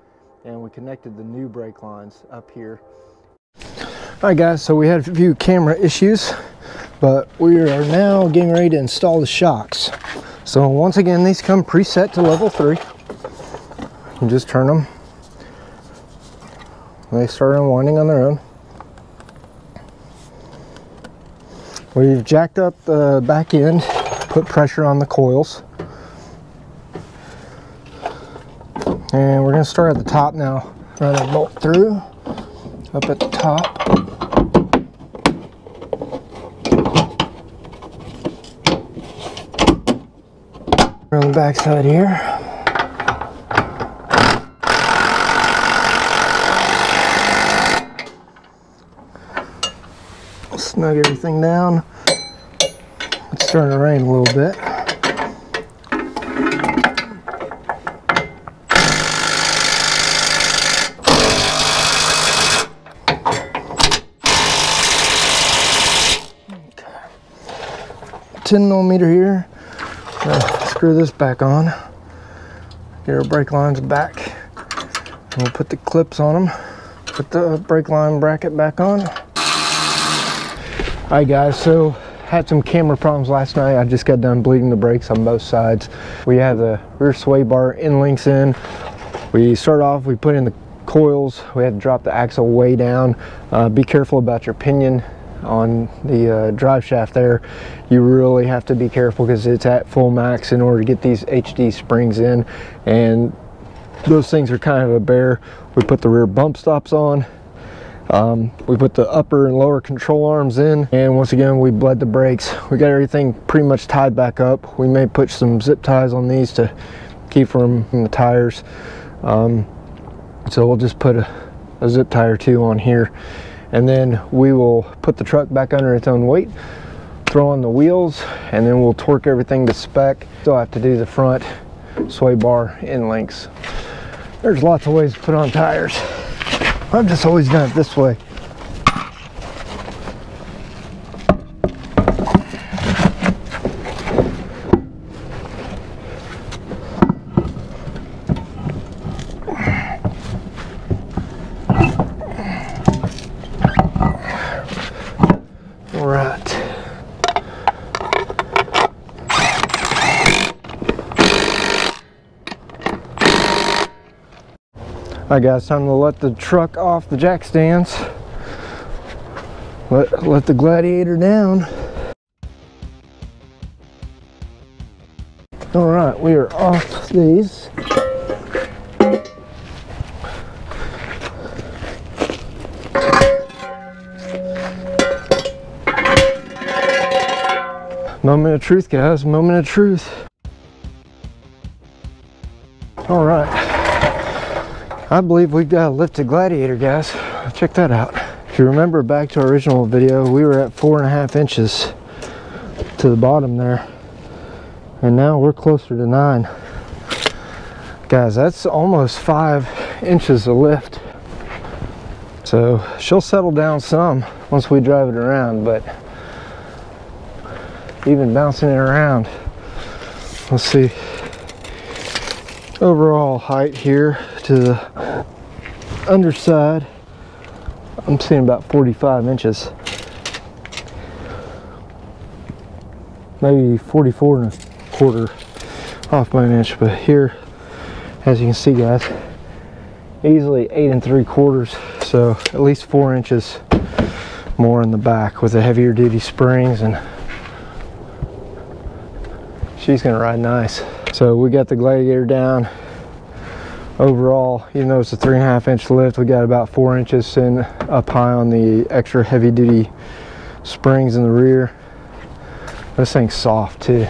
and we connected the new brake lines up here. Alright guys, so we had a few camera issues, but we are now getting ready to install the shocks. So once again, these come preset to level 3. You just turn them. They start unwinding on their own. We've jacked up the back end, put pressure on the coils. And we're going to start at the top now. Run a bolt through, up at the top. On the back side here. Snug everything down. It's starting to rain a little bit. Okay. 10mm here. Screw this back on. Get our brake lines back. And we'll put the clips on them. Put the brake line bracket back on. Alright guys, so had some camera problems last night. I just got done bleeding the brakes on both sides. We have the rear sway bar end links in. We start off, we put in the coils. We had to drop the axle way down. Be careful about your pinion on the drive shaft there. You really have to be careful because it's at full max in order to get these HD springs in, and those things are kind of a bear. We put the rear bump stops on. We put the upper and lower control arms in, and once again we bled the brakes. We got everything pretty much tied back up. We may put some zip ties on these to keep from the tires, so we'll just put a zip tie or two on here, and then we will put the truck back under its own weight, throw on the wheels, and then we'll torque everything to spec. Still have to do the front sway bar end links. There's lots of ways to put on tires. I've just always done it this way. All right. Alright guys, time to let the truck off the jack stands. Let the Gladiator down. Alright, we are off these. Moment of truth, guys, moment of truth. Alright. I believe we've got a lifted Gladiator, guys. Check that out. If you remember back to our original video, we were at 4.5 inches to the bottom there, and now we're closer to 9. Guys, that's almost 5 inches of lift. So she'll settle down some once we drive it around, but even bouncing it around, let's see, overall height here to the underside, I'm seeing about 45 inches, maybe 44.25 off by an inch. But here, as you can see, guys, easily 8 3/4, so at least 4 inches more in the back with the heavier duty springs, and she's gonna ride nice. So we got the Gladiator down. Overall, even though it's a 3.5 inch lift, we got about 4 inches in up high on the extra heavy duty springs in the rear. This thing's soft too,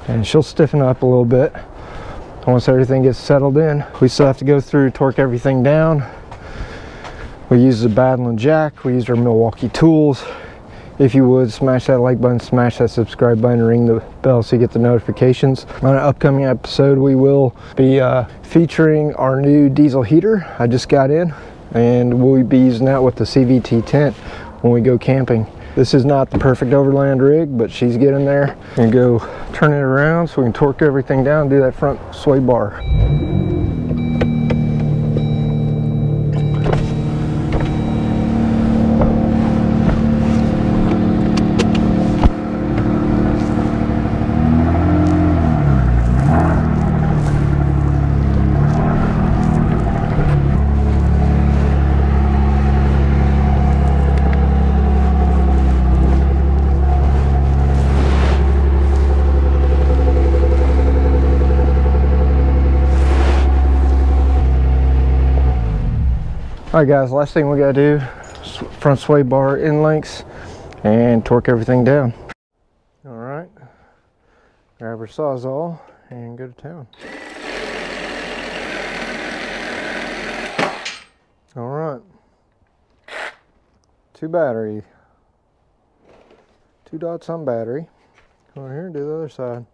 and she'll stiffen up a little bit once everything gets settled in. We still have to go through, torque everything down. We use the Badland Jack, we used our Milwaukee tools. If you would, smash that like button, smash that subscribe button, and ring the bell so you get the notifications. On an upcoming episode, we will be featuring our new diesel heater I just got in, and we'll be using that with the CVT tent when we go camping. This is not the perfect Overland rig, but she's getting there. And go turn it around so we can torque everything down, do that front sway bar. Alright guys, last thing we gotta do, front sway bar in links and torque everything down. Alright, grab our sawzall and go to town. Alright, 2 battery, 2 dots on battery. Come over here and do the other side.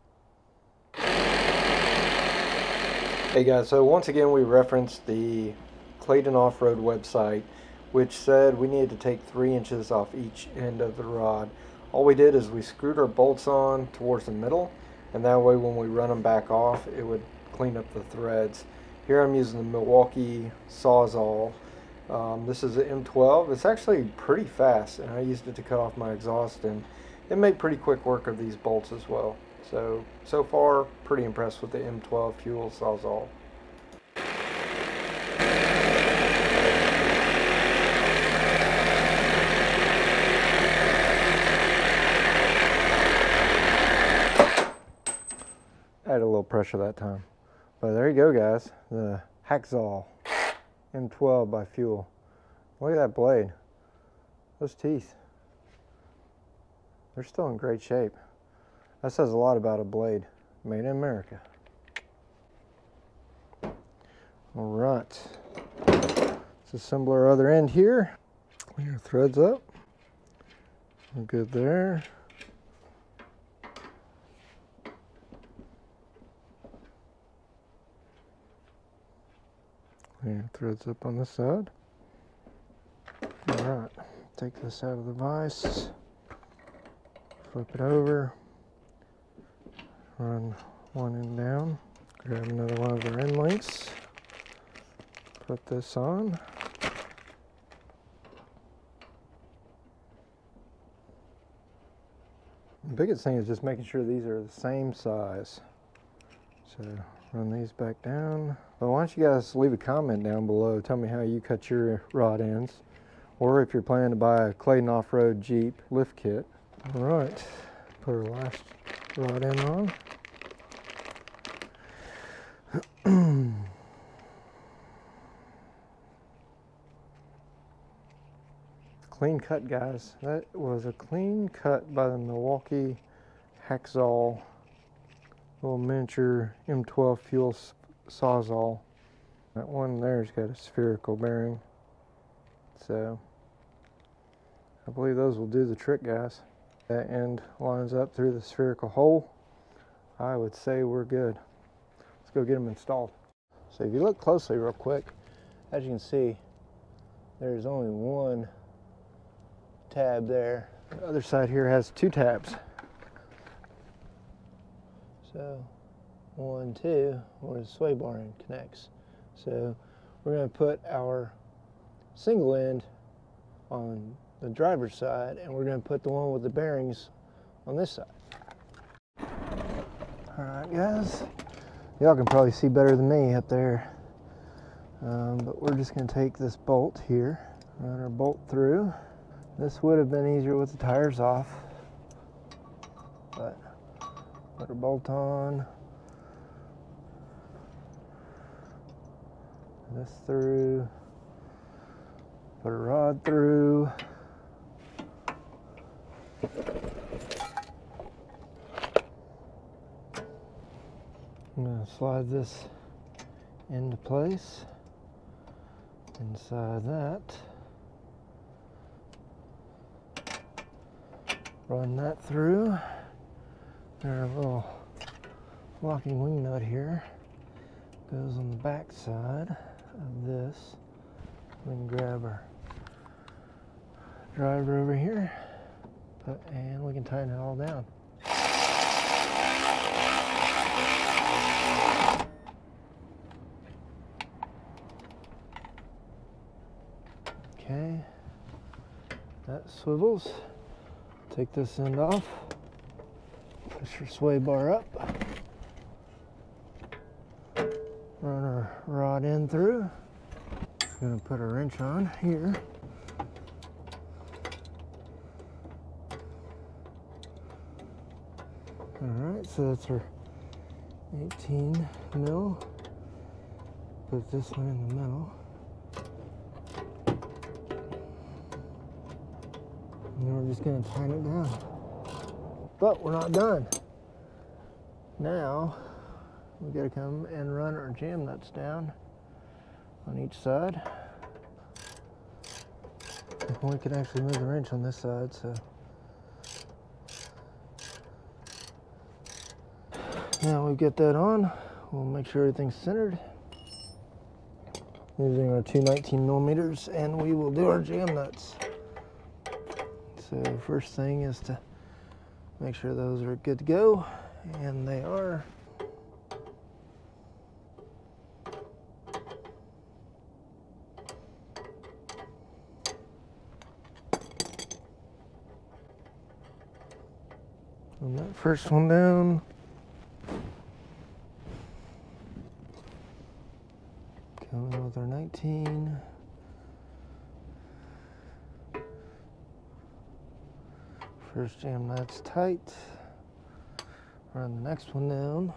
Hey guys, so once again we referenced the Clayton Off-Road website, which said we needed to take 3 inches off each end of the rod. All we did is we screwed our bolts on towards the middle, and that way when we run them back off, it would clean up the threads. Here I'm using the Milwaukee sawzall. This is the M12. It's actually pretty fast, and I used it to cut off my exhaust, and it made pretty quick work of these bolts as well. So far, pretty impressed with the M12 Fuel sawzall. Add a little pressure that time. But there you go guys, the Hackzall M12 by Fuel. Look at that blade. Those teeth. They're still in great shape. That says a lot about a blade made in America. Alright. Let's assemble our other end here. Clean our threads up. We're good there. And threads up on this side. Alright, take this out of the vise, flip it over, run one end down, grab another one of our end links, put this on. The biggest thing is just making sure these are the same size. So run these back down. Well, why don't you guys leave a comment down below, tell me how you cut your rod ends, or if you're planning to buy a Clayton Off-Road Jeep lift kit. Alright, put our last rod end on. Clean cut guys, that was a clean cut by the Milwaukee Hackzall little miniature M12 Fuel sawzall. That one there's got a spherical bearing. So I believe those will do the trick, guys. That end lines up through the spherical hole. I would say we're good. Let's go get them installed. So if you look closely real quick, as you can see, there's only one tab there. The other side here has 2 tabs. So 1, 2, where the sway bar end connects. So we're going to put our single end on the driver's side, and we're going to put the one with the bearings on this side. Alright guys, y'all can probably see better than me up there, but we're just going to take this bolt here, run our bolt through. This would have been easier with the tires off, but put our bolt on, this through, put a rod through. I'm going to slide this into place inside that. Run that through. There's a little locking wing nut here. Goes on the back side of this. We can grab our driver over here, and we can tighten it all down. Okay, that swivels. Take this end off. Push your sway bar up. Run our rod end through. I'm going to put a wrench on here. Alright, so that's our 18 mil. Put this one in the middle. And then we're just going to tighten it down. But we're not done. Now, we got to come and run our jam nuts down on each side. We can actually move the wrench on this side, so. Now we've got that on, we'll make sure everything's centered. Using our 2 19mm, and we will do our jam nuts. So first thing is to make sure those are good to go, and they are. And that first one down. Coming with our 19. First jam nut's tight. Run the next one down.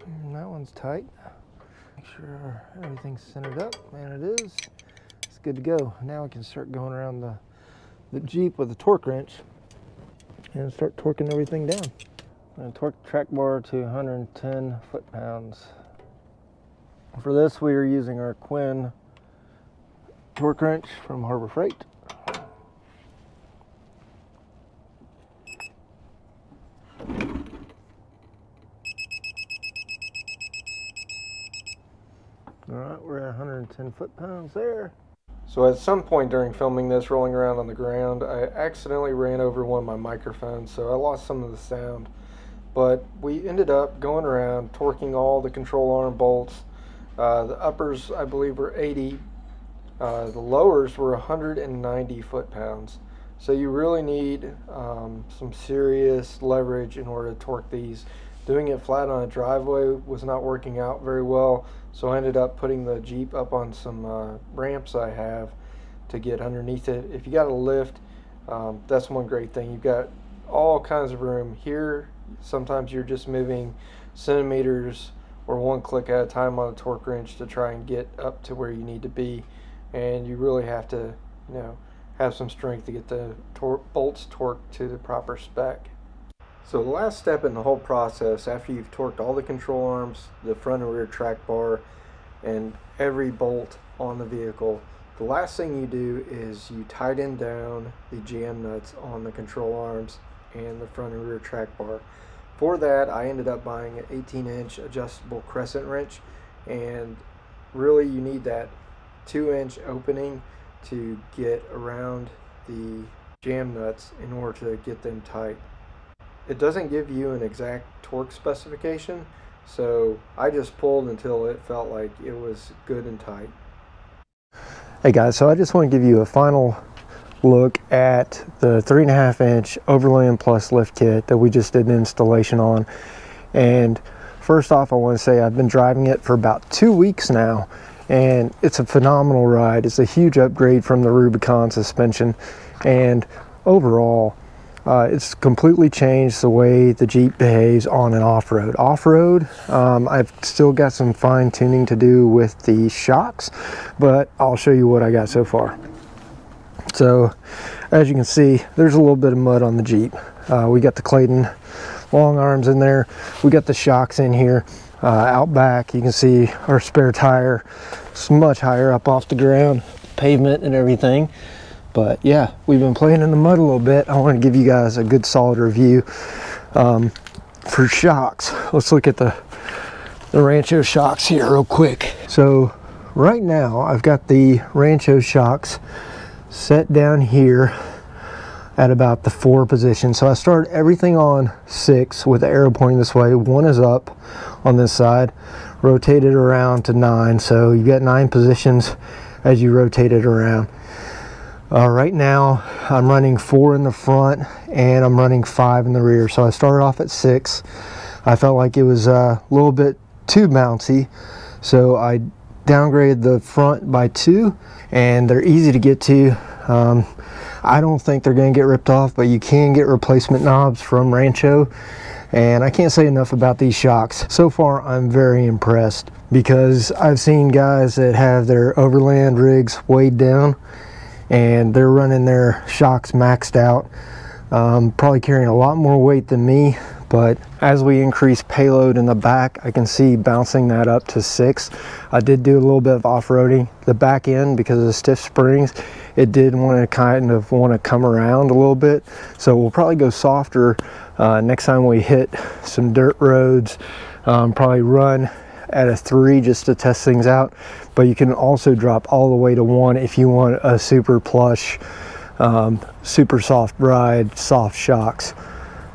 And that one's tight. Make sure everything's centered up, and it is. It's good to go. Now we can start going around the Jeep with a torque wrench and start torquing everything down. I'm going to torque the track bar to 110 foot-pounds. For this, we are using our Quinn torque wrench from Harbor Freight. Alright, we're at 110 foot-pounds there. So at some point during filming this, rolling around on the ground, I accidentally ran over one of my microphones, so I lost some of the sound. But we ended up going around, torquing all the control arm bolts. The uppers, I believe, were 80. The lowers were 190 foot-pounds. So you really need some serious leverage in order to torque these. Doing it flat on a driveway was not working out very well, so I ended up putting the Jeep up on some ramps I have to get underneath it. If you got a lift, that's one great thing. You've got all kinds of room. Here, sometimes you're just moving centimeters or one click at a time on a torque wrench to try and get up to where you need to be, and you really have to, have some strength to get the bolts torqued to the proper spec. So the last step in the whole process, after you've torqued all the control arms, the front and rear track bar, and every bolt on the vehicle, the last thing you do is you tighten down the jam nuts on the control arms and the front and rear track bar. For that, I ended up buying an 18-inch adjustable crescent wrench, and really you need that 2-inch opening to get around the jam nuts in order to get them tight. It doesn't give you an exact torque specification, so I just pulled until it felt like it was good and tight. Hey guys, so I just want to give you a final look at the 3.5-inch Overland Plus lift kit that we just did an installation on. And first off, I want to say I've been driving it for about 2 weeks now, and it's a phenomenal ride. It's a huge upgrade from the Rubicon suspension, and overall it's completely changed the way the Jeep behaves on an off-road. Off-road, I've still got some fine-tuning to do with the shocks, but I'll show you what I got so far. So as you can see, there's a little bit of mud on the Jeep. We got the Clayton long arms in there. We got the shocks in here. Out back, you can see our spare tire. It's much higher up off the ground, pavement and everything. But yeah, we've been playing in the mud a little bit. I want to give you guys a good solid review. For shocks, let's look at the Rancho shocks here real quick. So right now I've got the Rancho shocks set down here at about the 4 position. So I started everything on 6 with the arrow pointing this way. 1 is up on this side, rotate it around to 9. So you got 9 positions as you rotate it around. Right now I'm running 4 in the front and I'm running 5 in the rear. So I started off at 6. I felt like it was a little bit too bouncy, so I downgraded the front by 2, and they're easy to get to. I don't think they're going to get ripped off, but you can get replacement knobs from Rancho, and I can't say enough about these shocks. So far I'm very impressed, because I've seen guys that have their Overland rigs weighed down and they're running their shocks maxed out, probably carrying a lot more weight than me. But as we increase payload in the back, I can see bouncing that up to 6. I did do a little bit of off-roading. The back end, because of the stiff springs, it did want to come around a little bit. So we'll probably go softer next time we hit some dirt roads. Probably run at a 3 just to test things out. But you can also drop all the way to 1 if you want a super plush, super soft ride, soft shocks.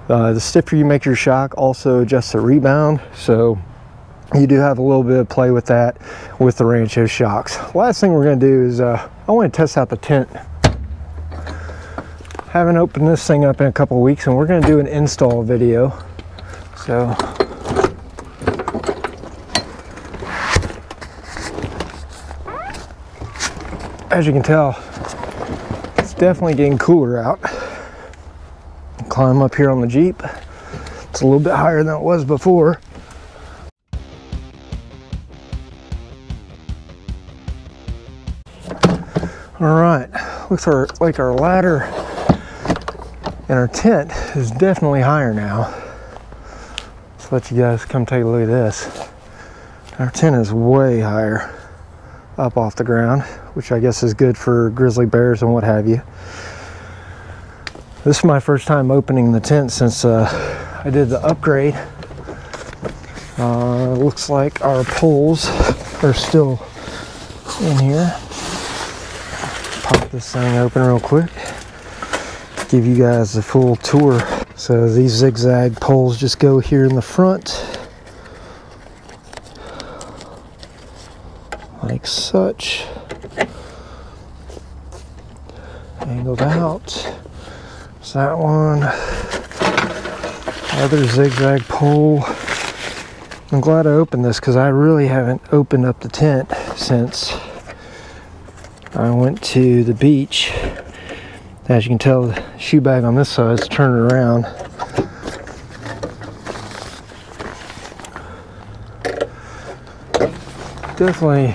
The stiffer you make your shock also adjusts the rebound, so you do have a little bit of play with that with the Rancho shocks. Last thing we're going to do is I want to test out the tent. Haven't opened this thing up in a couple of weeks, and we're going to do an install video. So as you can tell, it's definitely getting cooler out. Climb up here on the Jeep. It's a little bit higher than it was before. All right, looks like our ladder and our tent is definitely higher now. Let's let you guys come take a look at this. Our tent is way higher up off the ground, which I guess is good for grizzly bears and what have you. This is my first time opening the tent since I did the upgrade. Looks like our poles are still in here. Pop this thing open real quick. Give you guys a full tour. So these zigzag poles just go here in the front, like such. Angled out. That one, other zigzag pole. I'm glad I opened this because I really haven't opened up the tent since I went to the beach. As you can tell, the shoe bag on this side is turned around. Definitely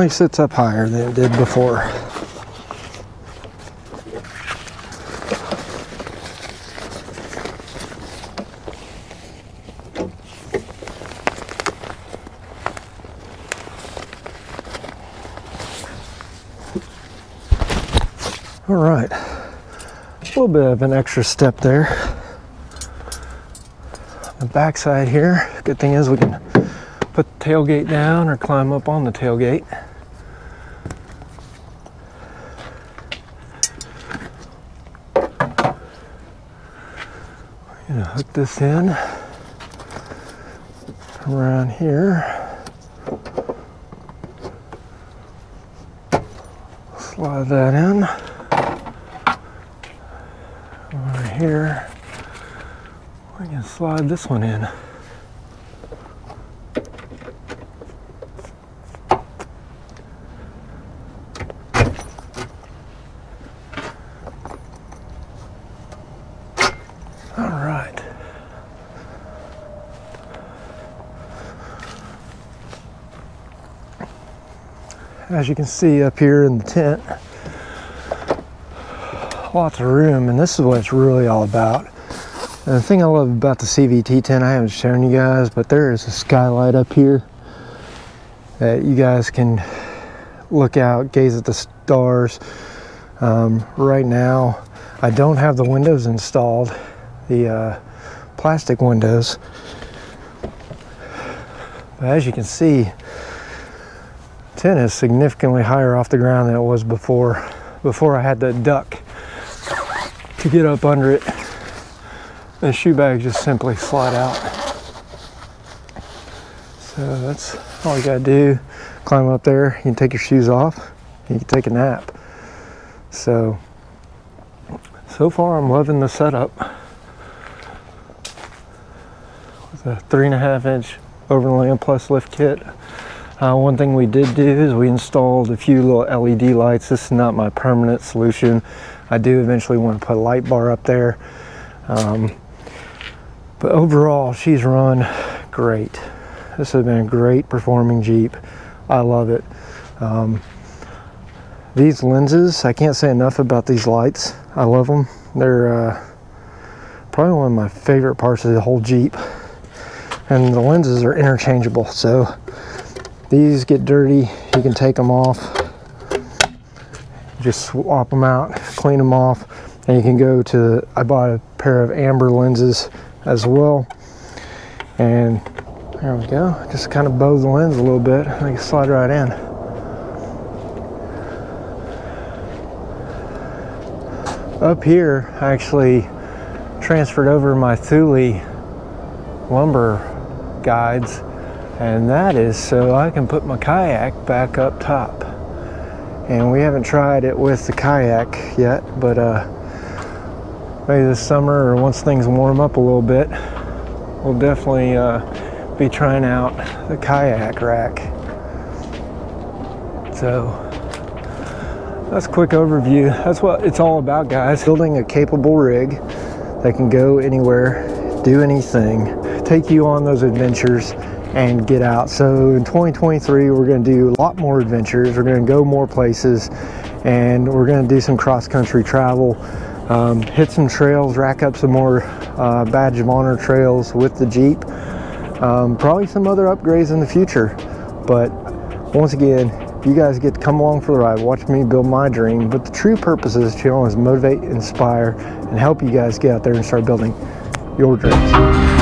sits up higher than it did before. All right, a little bit of an extra step there. On the back side here, good thing is we can put the tailgate down or climb up on the tailgate. I'm gonna hook this in, come around here, slide that in. Over here, we can slide this one in. All right. As you can see up here in the tent, lots of room, and this is what it's really all about. And the thing I love about the CVT tent, I haven't shown you guys, but there is a skylight up here that you guys can look out, gaze at the stars. Right now, I don't have the windows installed, the plastic windows. But as you can see, the tent is significantly higher off the ground than it was before I had to duck to get up under it. The shoe bags just simply slide out. So that's all you gotta do. Climb up there, you can take your shoes off, and you can take a nap. So far I'm loving the setup. With a 3.5-inch Overland plus lift kit. One thing we did do is we installed a few little LED lights. This is not my permanent solution. I do eventually want to put a light bar up there. But overall, she's run great. This has been a great performing Jeep. I love it. These lenses, I can't say enough about these lights. I love them. They're probably one of my favorite parts of the whole Jeep. And the lenses are interchangeable. So these get dirty, you can take them off. Just swap them out, clean them off, and you can go to, I bought a pair of amber lenses as well. And there we go. Just kind of bow the lens a little bit, and I can slide right in. Up here, I actually transferred over my Thule lumber guides, and that is so I can put my kayak back up top. And we haven't tried it with the kayak yet, but maybe this summer or once things warm up a little bit, we'll definitely be trying out the kayak rack. So that's a quick overview. That's what it's all about, guys. Building a capable rig that can go anywhere, do anything, take you on those adventures, and get out. So in 2023, we're going to do a lot more adventures. We're going to go more places, and we're going to do some cross-country travel, hit some trails, rack up some more badge of honor trails with the Jeep. Probably some other upgrades in the future. But once again, you guys get to come along for the ride, watch me build my dream. But the true purpose of this channel is motivate, inspire, and help you guys get out there and start building your dreams.